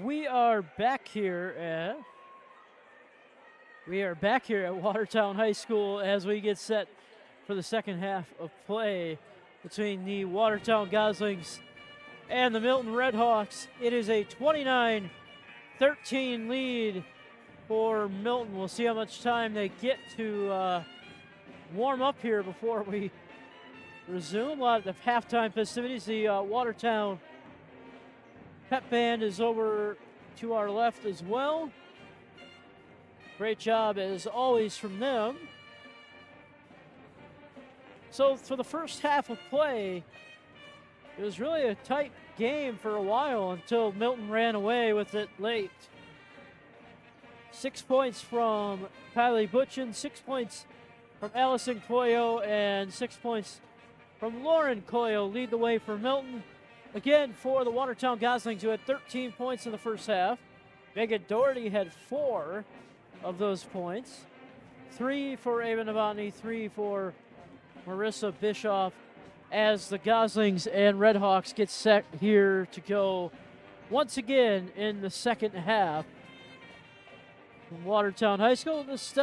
We are back here at Watertown High School as we get set for the second half of play between the Watertown Goslings and the Milton Redhawks. It is a 29-13 lead for Milton. We'll see how much time they get to warm up here before we resume. A lot of halftime festivities. The Watertown pep band is over to our left as well. Great job as always from them. So for the first half of play, it was really a tight game for a while until Milton ran away with it late. 6 points from Kylie Butchin, 6 points from Allison Coyo, and 6 points from Lauren Coyo lead the way for Milton. Again, for the Watertown Goslings, who had 13 points in the first half. Megan Doherty had 4 of those points. 3 for Ava Novotny, 3 for Marissa Bischoff, as the Goslings and Redhawks get set here to go once again in the second half. From Watertown High School, just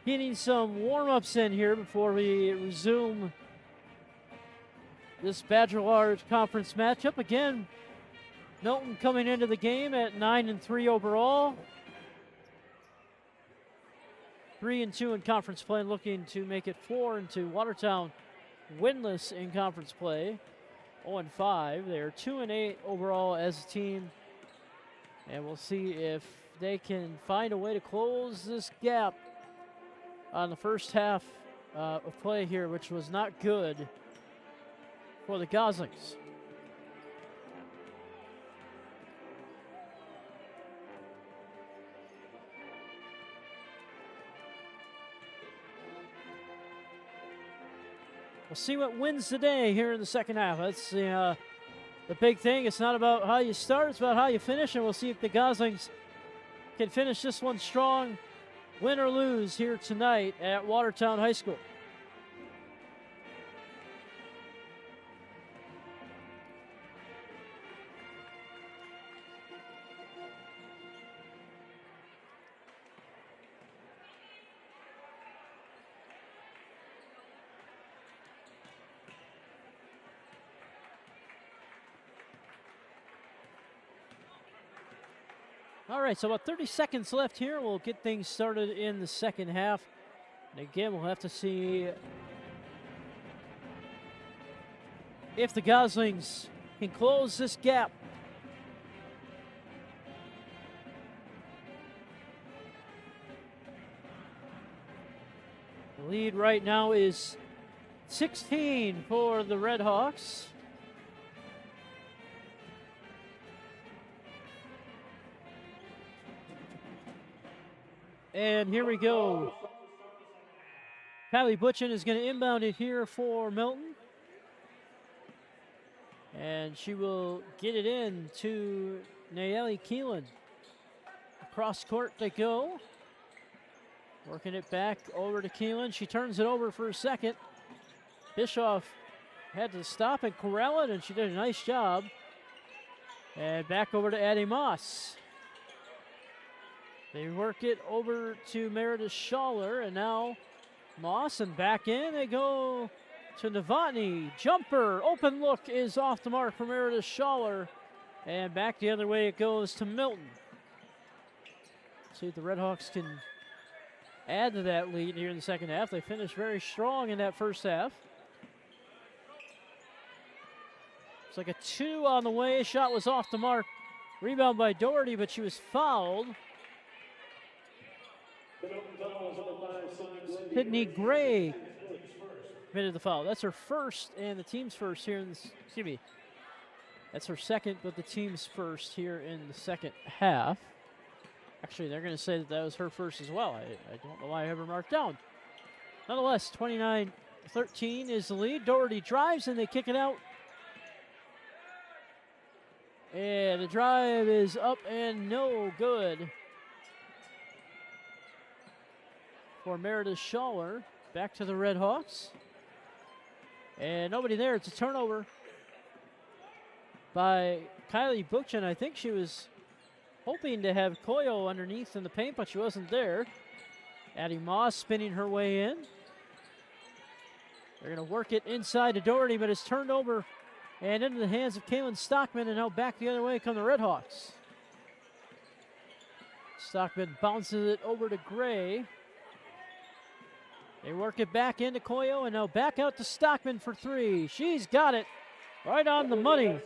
getting some warm-ups in here before we resume this Badger Large Conference matchup. Again, Milton coming into the game at 9-3 overall. 3-2 in conference play, and looking to make it 4-2. Watertown winless in conference play, 0-5. They're 2-8 overall as a team, and we'll see if they can find a way to close this gap on the first half of play here, which was not good for the Goslings. We'll see what wins the day here in the second half. That's the big thing. It's not about how you start, it's about how you finish, and we'll see if the Goslings can finish this one strong, win or lose here tonight at Watertown High School. All right, so about 30 seconds left here. We'll get things started in the second half. And again, we'll have to see if the Goslings can close this gap. The lead right now is 16 for the Red Hawks. And here we go. Kylie Butchin is going to inbound it here for Milton. And she will get it in to Nayeli Keelan. Across court they go. Working it back over to Keelan. She turns it over for a second. Bischoff had to stop and corral it, and she did a nice job. And back over to Addie Moss. They work it over to Meredith Schaller, and now Moss, and back in they go to Novotny. Jumper, open look is off the mark for Meredith Schaller, and back the other way it goes to Milton. See if the Red Hawks can add to that lead here in the second half. They finished very strong in that first half. It's like a 2 on the way. Shot was off the mark. Rebound by Doherty, but she was fouled. Pitney Gray committed the foul. That's her first and the team's first here in this, excuse me. That's her second, but the team's first here in the second half. Actually, they're going to say that that was her first as well. I don't know why I have her marked down. Nonetheless, 29-13 is the lead. Doherty drives and they kick it out. And the drive is up and no good for Meredith Schaller. Back to the Red Hawks. And nobody there. It's a turnover by Kylie Butchin. I think she was hoping to have Koyo underneath in the paint, but she wasn't there. Addie Moss spinning her way in. They're going to work it inside to Doherty, but it's turned over and into the hands of Kaylin Stockman, and now back the other way come the Red Hawks. Stockman bounces it over to Gray. They work it back into Koyo, and now back out to Stockman for 3. She's got it right on the money.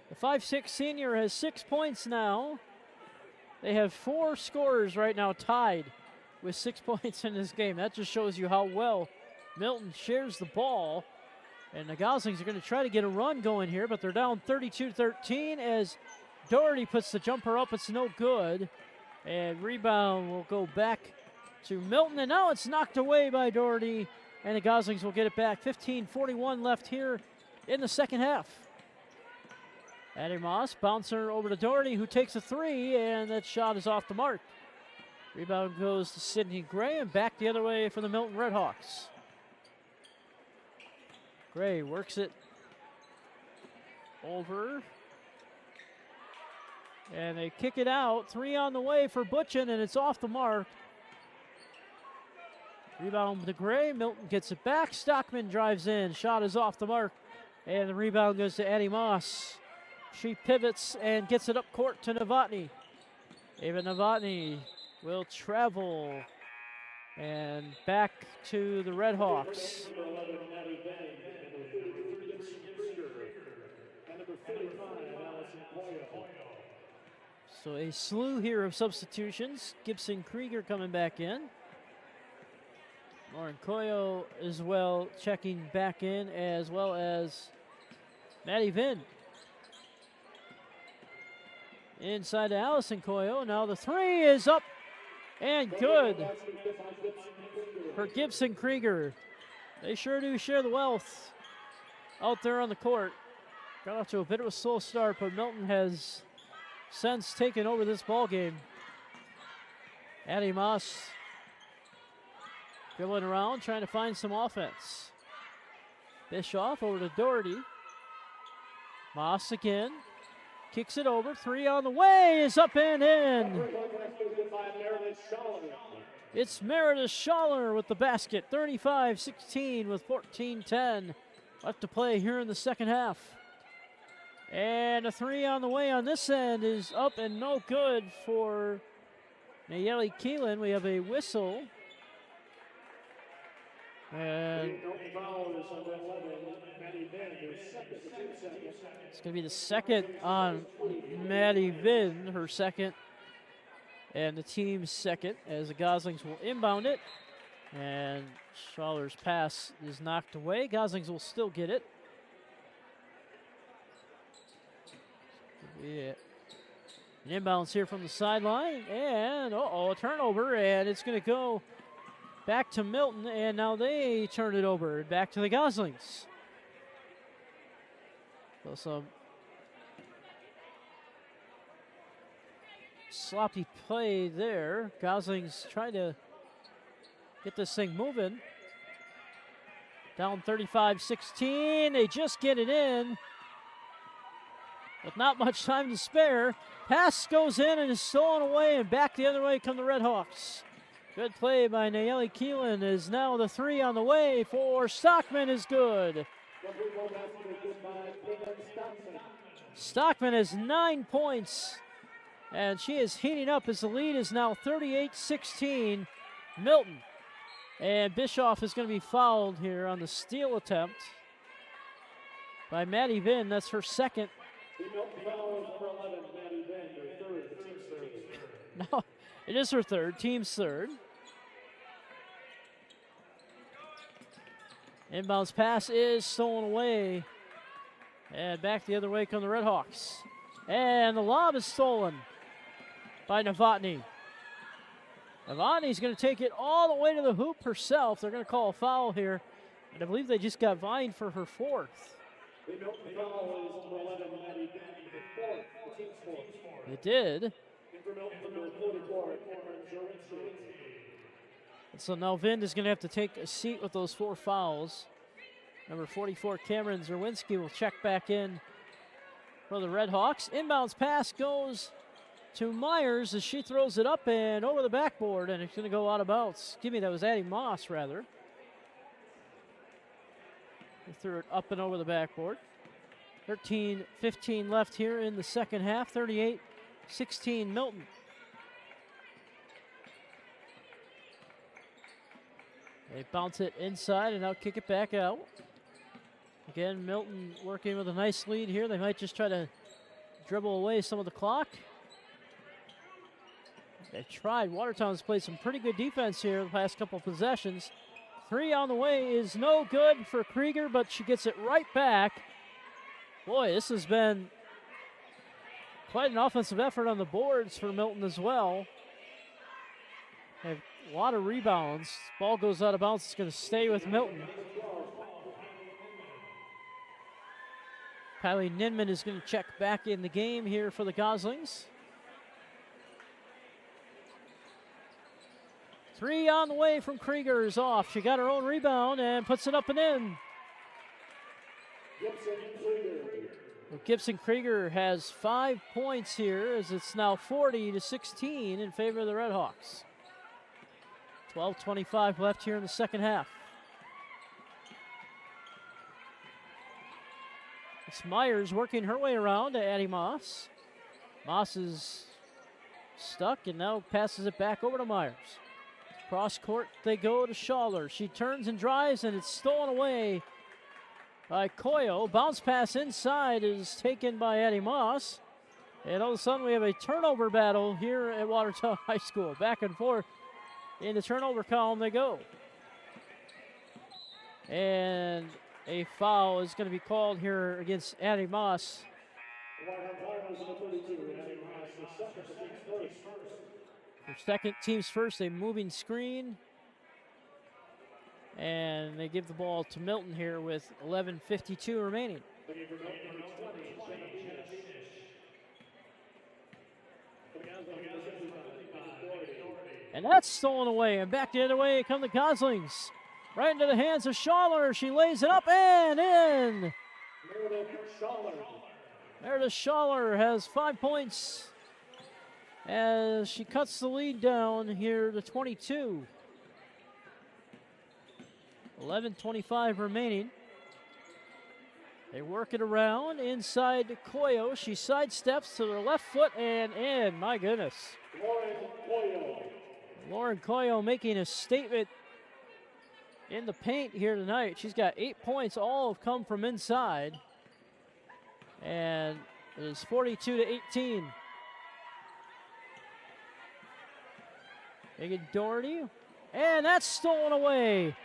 The 5'6" senior has 6 points now. They have 4 scorers right now tied with 6 points in this game. That just shows you how well Milton shares the ball. And the Goslings are going to try to get a run going here, but they're down 32-13 as Doherty puts the jumper up. It's no good. And rebound will go back to Milton, and now it's knocked away by Doherty, and the Goslings will get it back. 15:41 left here in the second half. Addie Moss, bouncer over to Doherty, who takes a 3, and that shot is off the mark. Rebound goes to Sydney Gray, and back the other way for the Milton Red Hawks. Gray works it over, and they kick it out. 3 on the way for Butchin, and it's off the mark. Rebound to Gray. Milton gets it back. Stockman drives in. Shot is off the mark. And the rebound goes to Addie Moss. She pivots and gets it up court to Novotny. Ava Novotny will travel. And back to the Red Hawks. So a slew here of substitutions. Gibson Krieger coming back in. Lauren Koyo as well checking back in, as well as Maddie Vinn. Inside to Allison Koyo. Now the 3 is up and good for Gibson Krieger. They sure do share the wealth out there on the court. Got off to a bit of a slow start, but Milton has since taken over this ball game. Addie Moss dribbling around, trying to find some offense. Bischoff over to Doherty. Moss again. Kicks it over. 3 on the way is up and in. It's Meredith Schaller with the basket. 35-16 with 14-10 left to play here in the second half. And a three on the way on this end is up and no good for Nayeli Keelan. We have a whistle. And it's going to be the second on Maddie Vinn, her second, and the team's second, as the Goslings will inbound it. And Schaller's pass is knocked away. Goslings will still get it. Yeah. An inbounds here from the sideline, and a turnover, and it's going to go back to Milton, and now they turn it over back to the Goslings. So some sloppy play there. Goslings trying to get this thing moving. Down 35-16. They just get it in with not much time to spare. Pass goes in and is stolen away, and back the other way come the Red Hawks. Good play by Nayeli Keelan, is now the three on the way for Stockman is good. Stockman has 9 points, and she is heating up as the lead is now 38-16 Milton. And Bischoff is going to be fouled here on the steal attempt by Maddie Vinn. That's her second. No, it is her third, team's third. Inbounds pass is stolen away. And back the other way come the Red Hawks. And the lob is stolen by Novotny. Novotny's going to take it all the way to the hoop herself. They're going to call a foul here. And I believe they just got Vine for her fourth. They did. And so now Vind is going to have to take a seat with those 4 fouls. Number 44, Cameron Zerwinski, will check back in for the Red Hawks. Inbounds pass goes to Myers as she throws it up and over the backboard, and it's going to go out of bounds. Excuse me, that was Addie Moss, rather. He threw it up and over the backboard. 13-15 left here in the second half. 38-16 Milton. They bounce it inside and now kick it back out. Again, Milton working with a nice lead here. They might just try to dribble away some of the clock. They've tried. Watertown's played some pretty good defense here the past couple of possessions. 3 on the way is no good for Krieger, but she gets it right back. Boy, this has been quite an offensive effort on the boards for Milton as well. They have a lot of rebounds. Ball goes out of bounds. It's going to stay with Milton. Kylie Ninman is going to check back in the game here for the Goslings. 3 on the way from Krieger is off. She got her own rebound and puts it up and in. Well, Gibson Krieger has 5 points here as it's now 40-16 in favor of the Red Hawks. 12:25 left here in the second half. It's Myers working her way around to Addie Moss. Moss is stuck and now passes it back over to Myers. Cross court they go to Schaller. She turns and drives and it's stolen away by Coyo. Bounce pass inside is taken by Addie Moss. And all of a sudden we have a turnover battle here at Watertown High School. Back and forth in the turnover column they go. And a foul is going to be called here against Addie Moss. For second, team's first, a moving screen. And they give the ball to Milton here with 11:52 remaining. And that's stolen away. And back the other way come the Goslings. Right into the hands of Schaller. She lays it up and in. Meredith Schaller has 5 points as she cuts the lead down here to 22. 11:25 remaining. They work it around inside to Koyo. She sidesteps to her left foot and in. My goodness. Lauren Koyo making a statement in the paint here tonight. She's got 8 points. All have come from inside. And it is 42-18. Megan Doherty. And that's stolen away.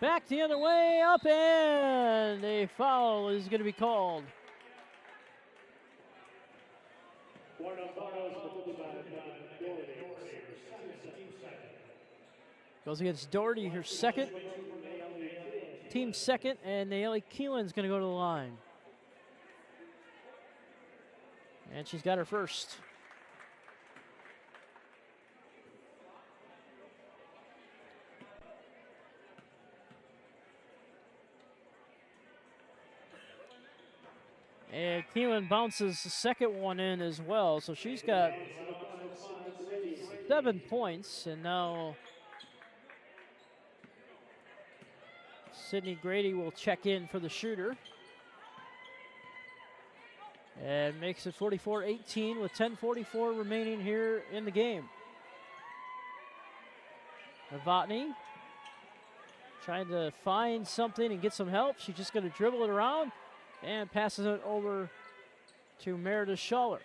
Back the other way, up, and a foul is going to be called. Goes against Doherty, her second. Team second, and Naomi Keelan's going to go to the line. And she's got her first. And Keelan bounces the second one in as well. So she's got 7 points. And now Sydney Grady will check in for the shooter. And makes it 44-18 with 10:44 remaining here in the game. Novotny trying to find something and get some help. She's just going to dribble it around. And passes it over to Meredith Schaller.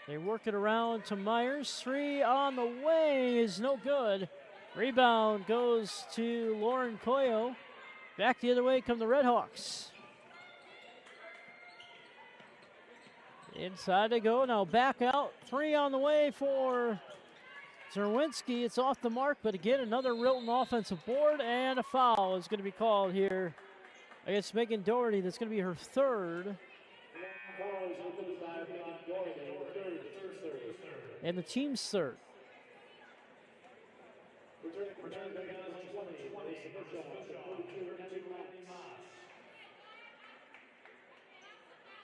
They work it around to Myers. 3 on the way is no good. Rebound goes to Lauren Koyo. Back the other way come the Redhawks. Inside they go. Now back out. 3 on the way for Zerwinski. It's off the mark, but again, another Milton offensive board, and a foul is going to be called here against Megan Doherty. That's going to be her third. And the team's third.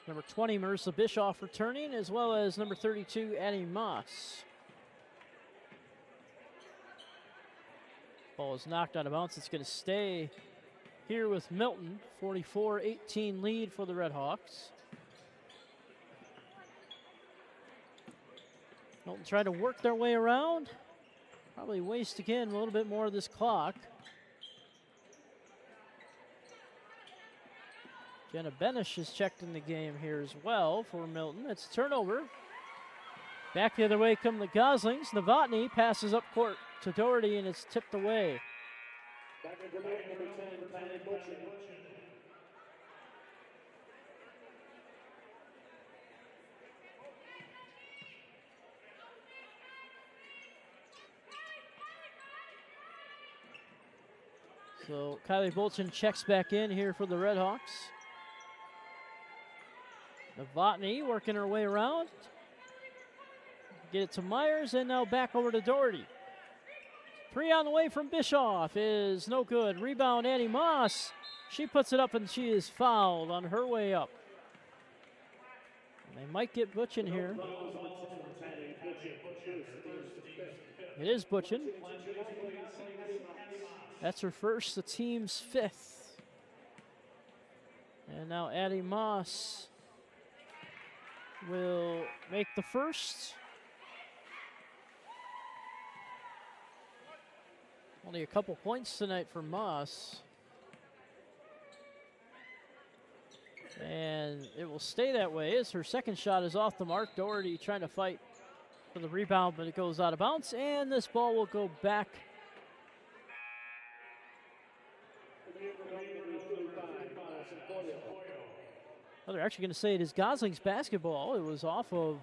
Number 20, Marissa Bischoff returning, as well as number 32, Addie Moss. Ball is knocked out of bounds. It's going to stay here with Milton. 44-18 lead for the Redhawks. Milton trying to work their way around. Probably waste again a little bit more of this clock. Jenna Benish is checked in the game here as well for Milton. It's a turnover. Back the other way come the Goslings. Novotny passes up court to Doherty, and it's tipped away. Back into number 10, Tyler Butcher. So Kylie Bolton checks back in here for the Redhawks. Novotny working her way around. Get it to Myers, and now back over to Doherty. 3 on the way from Bischoff is no good. Rebound, Addie Moss. She puts it up, and she is fouled on her way up. And they might get Butchin here. It is Butchin. That's her first, the team's 5th. And now Addie Moss will make the first. Only a couple points tonight for Moss. And it will stay that way as her second shot is off the mark. Doherty trying to fight for the rebound, but it goes out of bounds. And this ball will go back. Well, they're actually going to say it is Goslings basketball. It was off of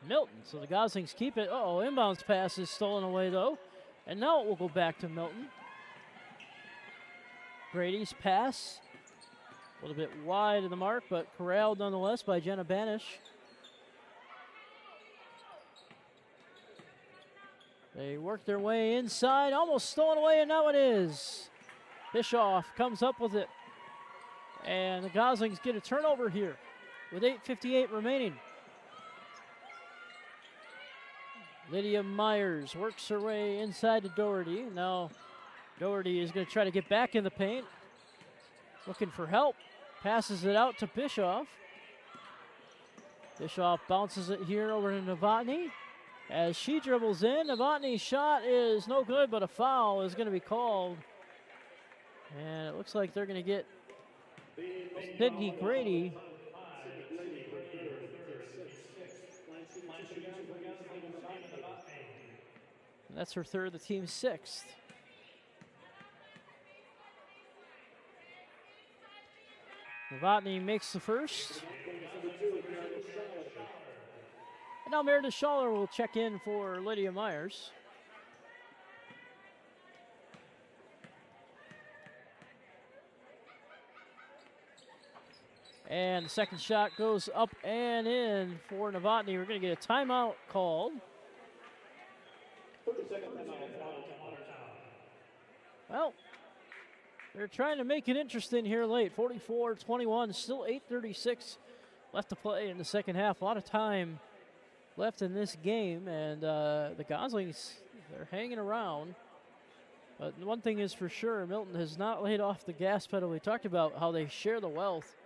Milton. So the Goslings keep it. Uh-oh, inbounds pass is stolen away, though. And now it will go back to Milton. Brady's pass. A little bit wide of the mark, but corralled nonetheless by Jenna Banish. They work their way inside. Almost stolen away, and now it is. Bischoff comes up with it. And the Goslings get a turnover here with 8:58 remaining. Lydia Myers works her way inside to Doherty. Now Doherty is going to try to get back in the paint. looking for help. Passes it out to Bischoff. Bischoff bounces it here over to Novotny. As she dribbles in, Novotny's shot is no good, but a foul is going to be called. And it looks like they're going to get Sydney Grady. And that's her third, the team's sixth. Novotny makes the first. And now Meredith Schaller will check in for Lydia Myers. And the second shot goes up and in for Novotny. We're going to get a timeout called. 30-second timeout. Well, they're trying to make it interesting here late. 44-21, still 8:36 left to play in the second half. A lot of time left in this game, and the Goslings, they're hanging around. But one thing is for sure, Milton has not laid off the gas pedal. We talked about how they share the wealth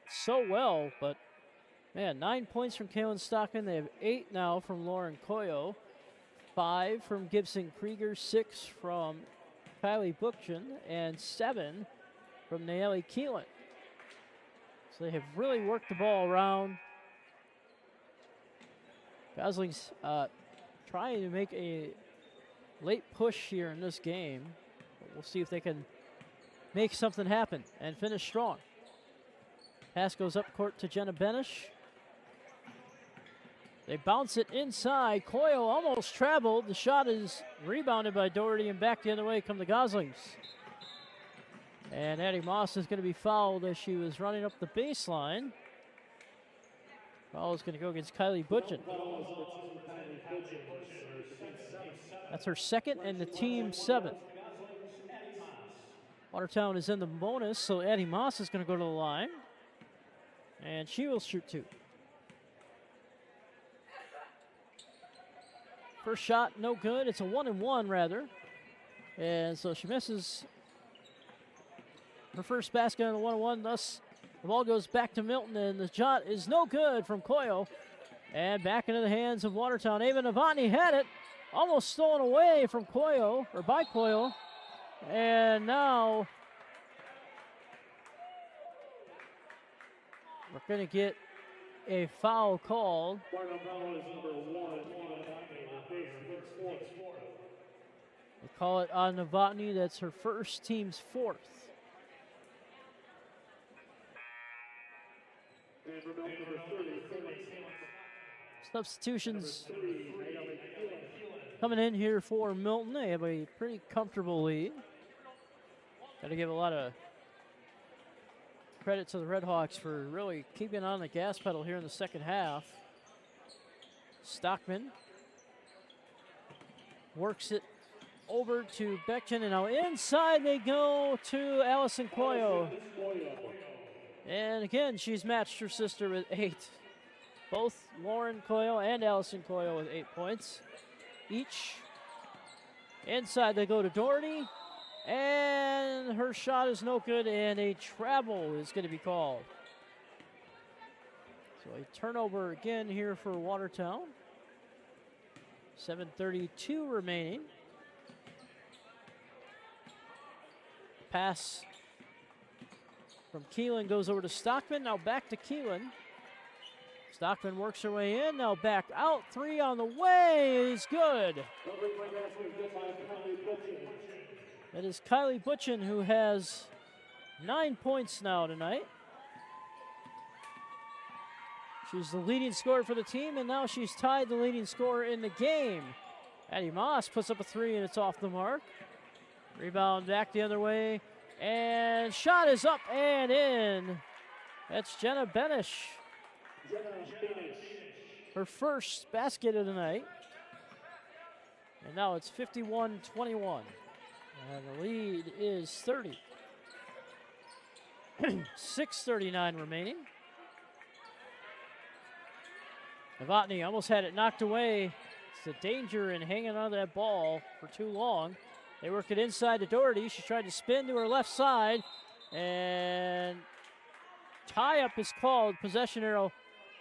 so well, but man, 9 points from Kaylin Stockman. They have 8 now from Lauren Coyo, 5 from Gibson Krieger, 6 from Kylie Bookchin, and 7 from Nayeli Keelan. So they have really worked the ball around. Goslings trying to make a late push here in this game. But we'll see if they can make something happen and finish strong. Pass goes up court to Jenna Benish. They bounce it inside. Coyo almost traveled. The shot is rebounded by Doherty, and back the other way come the Goslings. And Addie Moss is going to be fouled as she was running up the baseline. Foul is going to go against Kylie Butchin. That's her second and the team's 7th. Watertown is in the bonus, so Addie Moss is going to go to the line. And she will shoot 2. First shot, no good. It's a 1-and-1 rather. And so she misses her first basket on the 1-and-1. Thus, the ball goes back to Milton, and the shot is no good from Coyo. And back into the hands of Watertown. Ava Novotny had it. Almost stolen away from Coyo, or by Coyo. And now we're going to get a foul called. They call it on Novotny. That's her first, team's 4th. Substitutions coming in here for Milton. They have a pretty comfortable lead. Got to give a lot of credit to the Redhawks for really keeping on the gas pedal here in the second half. Stockman works it over to Beckton, and now inside they go to Allison Coyo. And again, she's matched her sister with 8. Both Lauren Coyo and Allison Coyo with 8 points each. Inside they go to Doherty, and her shot is no good, and a travel is going to be called. So a turnover again here for Watertown. 7:32 remaining. Pass from Keelan goes over to Stockman. Now back to Keelan. Stockman works her way in. Now back out. 3 on the way is good. That is Kylie Butchin, who has 9 points now tonight. She's the leading scorer for the team, and now she's tied the leading scorer in the game. Addie Moss puts up a 3, and it's off the mark. Rebound back the other way, and shot is up and in. That's Jenna Benish. Her first basket of the night. And now it's 51-21. And the lead is 30. 6:39 remaining. Novotny almost had it knocked away. It's the danger in hanging on to that ball for too long. They work it inside to Doherty. She tried to spin to her left side. And tie-up is called. Possession arrow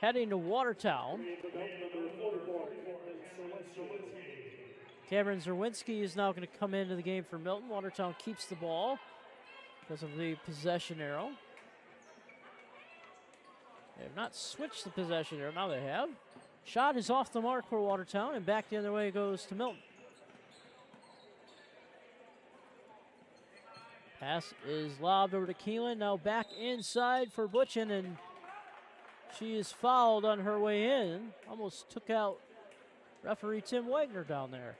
heading to Watertown. Cameron Zerwinski is now going to come into the game for Milton. Watertown keeps the ball because of the possession arrow. They have not switched the possession arrow. Now they have. Shot is off the mark for Watertown, and back the other way it goes to Milton. Pass is lobbed over to Keelan. Now back inside for Butchin, and she is fouled on her way in. Almost took out referee Tim Wagner down there.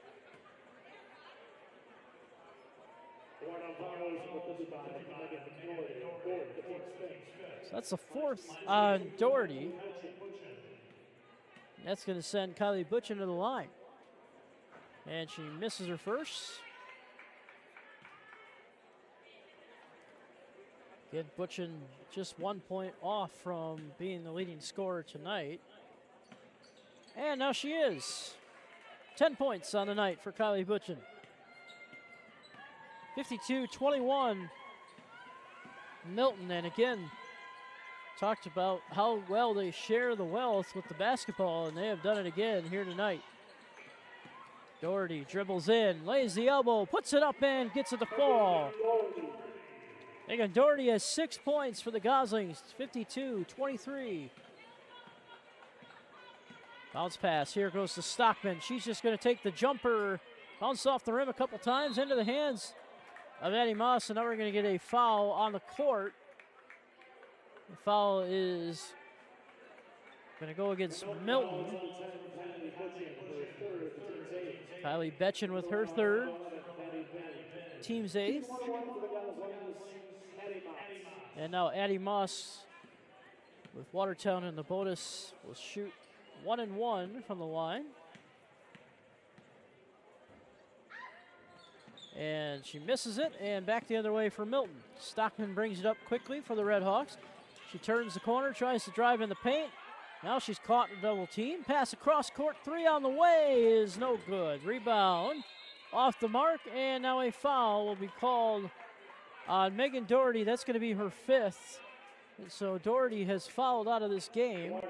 So that's the fourth on Doherty. That's going to send Kylie Butchin to the line. And she misses her first. Again, Butchin just 1 point off from being the leading scorer tonight. And now she is. 10 points on the night for Kylie Butchin. 52-21 Milton. And again, talked about how well they share the wealth with the basketball, and they have done it again here tonight. Doherty dribbles in, lays the elbow, puts it up and gets it to fall. Again, Doherty has 6 points for the Goslings, 52-23. Bounce pass, here goes to Stockman. She's just going to take the jumper, bounce off the rim a couple times, into the hands of Addie Moss, and now we're going to get a foul on the court. The foul is going to go against Milton. Kylie Butchin with her third. Team's eighth. And now Addie Moss with Watertown in the bonus will shoot 1 and 1 from the line. And she misses it, and back the other way for Milton. Stockman brings it up quickly for the Red Hawks. She turns the corner, tries to drive in the paint. Now she's caught in a double team. Pass across court, 3 on the way is no good. Rebound off the mark, and now a foul will be called on Megan Doherty. That's going to be her 5th. And so Doherty has fouled out of this game.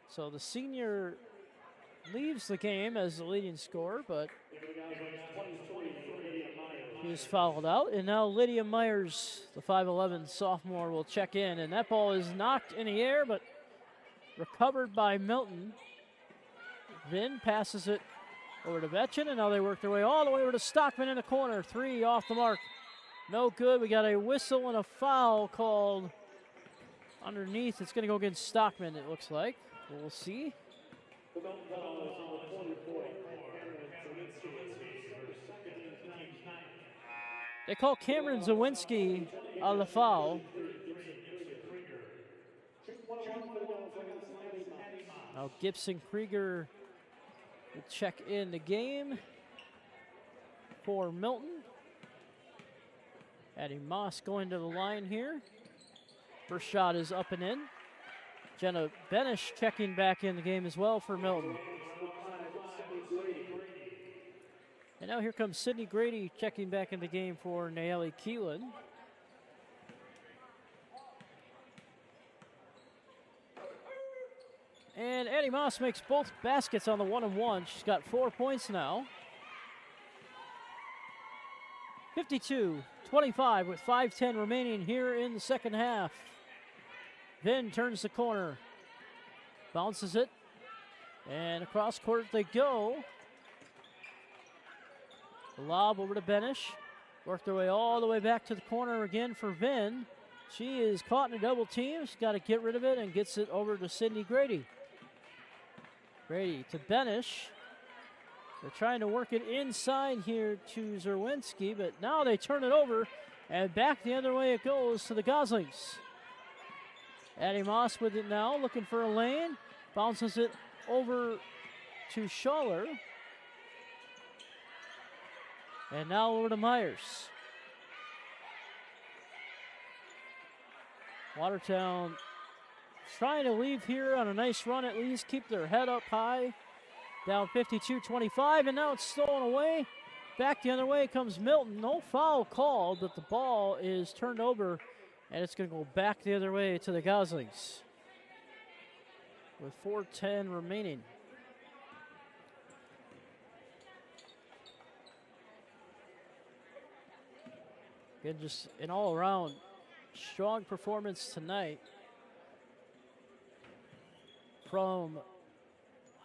So the senior leaves the game as the leading scorer, but he is fouled out. And now Lydia Myers, the 5'11 sophomore, will check in. And that ball is knocked in the air, but recovered by Milton. Vin passes it over to Butchin, and now they work their way all the way over to Stockman in the corner. 3 off the mark. No good. We got a whistle and a foul called underneath. It's going to go against Stockman, it looks like. We'll see. They call Cameron Zawinski on the foul. Now Gibson Krieger will check in the game for Milton. Addie Moss going to the line here. First shot is up and in. Jenna Benish checking back in the game as well for Milton. And now here comes Sydney Grady checking back in the game for Nayeli Keelan. And Addie Moss makes both baskets on the 1-and-1. She's got 4 points now. 52-25 with 5:10 remaining here in the second half. Then turns the corner, bounces it, and across court they go. The lob over to Benish. Work their way all the way back to the corner again for Vin. She is caught in a double team. She's got to get rid of it and gets it over to Sydney Grady. Grady to Benish. They're trying to work it inside here to Zerwinski, but now they turn it over, and back the other way it goes to the Goslings. Addie Moss with it now, looking for a lane. Bounces it over to Schaller. And now over to Myers. Watertown trying to leave here on a nice run at least, keep their head up high. Down 52-25, and now it's stolen away. Back the other way comes Milton. No foul called, but the ball is turned over, and it's going to go back the other way to the Goslings with 4:10 remaining. Again, just an all-around strong performance tonight from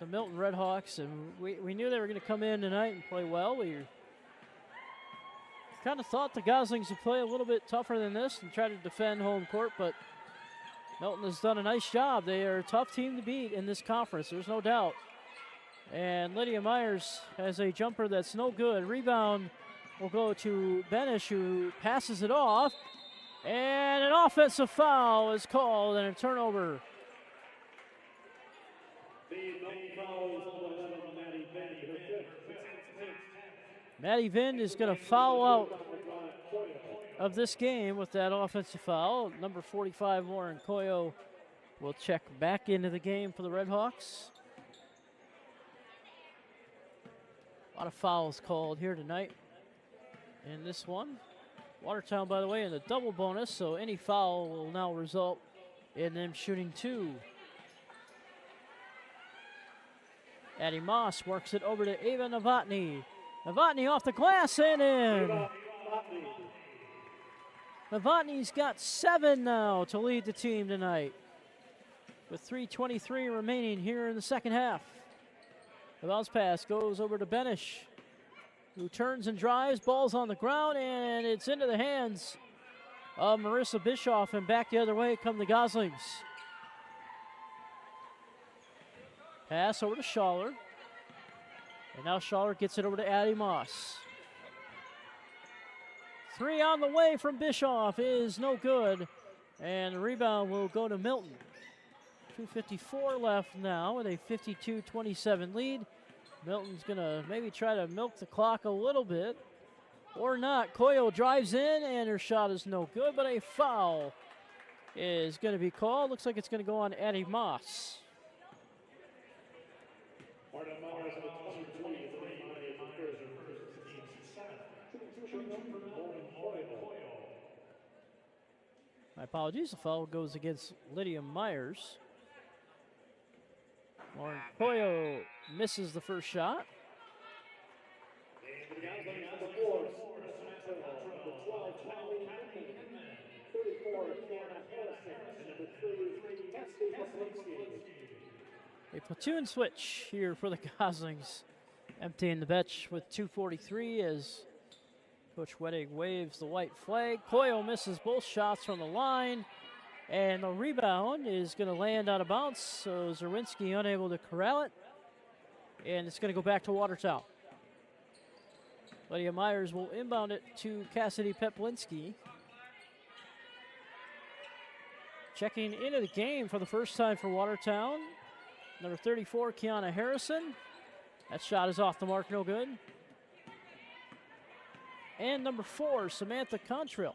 the Milton Redhawks, and we knew they were going to come in tonight and play well. We kind of thought the Goslings would play a little bit tougher than this and try to defend home court, but Milton has done a nice job. They are a tough team to beat in this conference, there's no doubt. And Lydia Myers has a jumper that's no good. Rebound will go to Benish, who passes it off. And an offensive foul is called and a turnover. Maddie Vind is going to foul out of this game with that offensive foul. Number 45, Lauren Koyo, will check back into the game for the Redhawks. A lot of fouls called here tonight in this one. Watertown, by the way, in the double bonus, so any foul will now result in them shooting two. Addie Moss works it over to Ava Novotny. Novotny off the glass and in. Novotny's got 7 now to lead the team tonight, with 3:23 remaining here in the second half. The bounce pass goes over to Benish, who turns and drives. Ball's on the ground, and it's into the hands of Marissa Bischoff, and back the other way come the Goslings. Pass over to Schaller. And now Schaller gets it over to Addie Moss. 3 on the way from Bischoff is no good. And the rebound will go to Milton. 2:54 left now with a 52-27 lead. Milton's going to maybe try to milk the clock a little bit. Or not. Koyo drives in, and her shot is no good, but a foul is going to be called. Looks like it's going to go on Addie Moss. My apologies, the foul goes against Lydia Myers. Lauren Koyo misses the first shot. A platoon switch here for the Goslings, emptying the bench with 2:43 as Coach Wedding waves the white flag. Koyo misses both shots from the line, and the rebound is going to land out of bounds, so Zerwinski unable to corral it, and it's going to go back to Watertown. Lydia Myers will inbound it to Cassidy Peplinski. Checking into the game for the first time for Watertown, number 34, Kiana Harrison. That shot is off the mark, no good. And number 4, Samantha Contrill.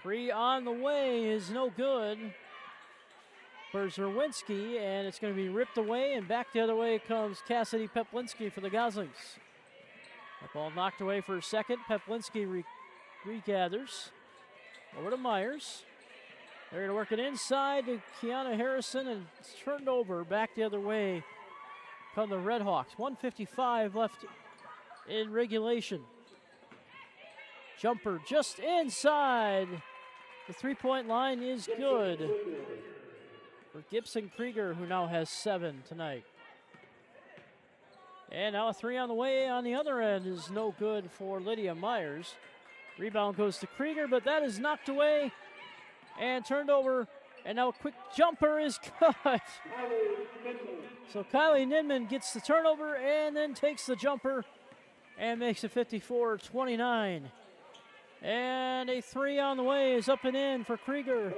Three on the way is no good for Zerwinski, and it's going to be ripped away, and back the other way comes Cassidy Peplinski for the Goslings. That ball knocked away for a second. Peplinski regathers over to Myers. They're going to work it inside to Kiana Harrison, and it's turned over back the other way come the Redhawks. 1:55 left in regulation. Jumper just inside. The three-point line is good for Gibson Krieger, who now has 7 tonight. And now a 3 on the way on the other end is no good for Lydia Myers. Rebound goes to Krieger, but that is knocked away and turned over. And now a quick jumper is cut. So Kylie Nidman gets the turnover and then takes the jumper and makes it 54-29. And a 3 on the way is up and in for Krieger.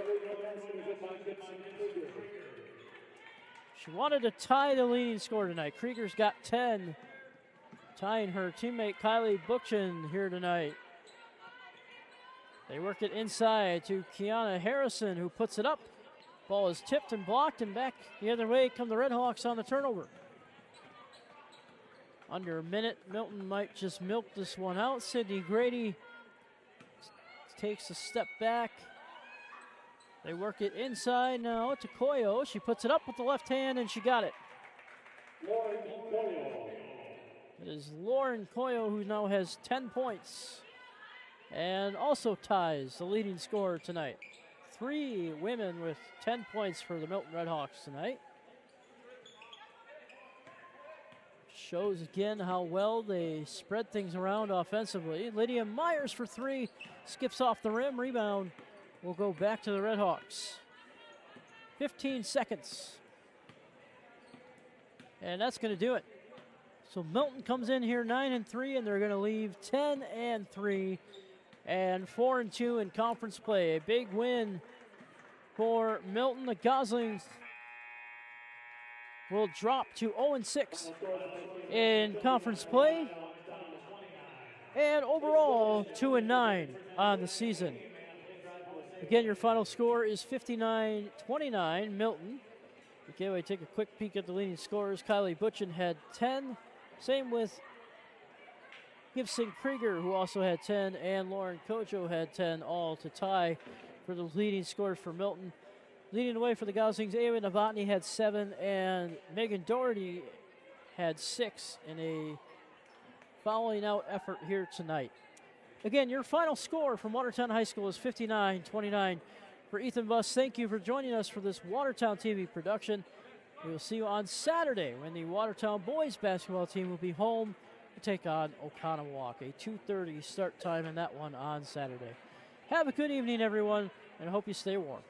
She wanted to tie the leading score tonight. Krieger's got 10, tying her teammate Kylie Bookchin here tonight. They work it inside to Kiana Harrison, who puts it up Ball is tipped and blocked, and back the other way come the Red Hawks on the turnover. Under a minute, Milton might just milk this one out. Sydney Grady takes a step back. They work it inside now to Koyo. She puts it up with the left hand, and she got it. It is Lauren Koyo who now has 10 points and also ties the leading scorer tonight. 3 women with 10 points for the Milton Red Hawks tonight. Shows again how well they spread things around offensively. Lydia Myers for 3, skips off the rim, rebound will go back to the Red Hawks. 15 seconds. And that's going to do it. So Milton comes in here 9-3, and they're going to leave 10-3 and 4-2 in conference play. A big win for Milton. The Goslings will drop to 0-6 in conference play, and overall 2-9 on the season. Again, your final score is 59-29 Milton. Okay, we take a quick peek at the leading scorers. Kylie Butchin had 10. Same with Gibson Krieger, who also had 10, and Lauren Kojo had 10, all to tie for the leading scorers for Milton. Leading the way for the Goslings, Ava Novotny had 7, and Megan Doherty had 6 in a fouling out effort here tonight. Again, your final score from Watertown High School is 59-29. For Ethan Buss, thank you for joining us for this Watertown TV production. We will see you on Saturday when the Watertown boys basketball team will be home to take on Oconomowoc. A 2:30 start time in that one on Saturday. Have a good evening, everyone, and I hope you stay warm.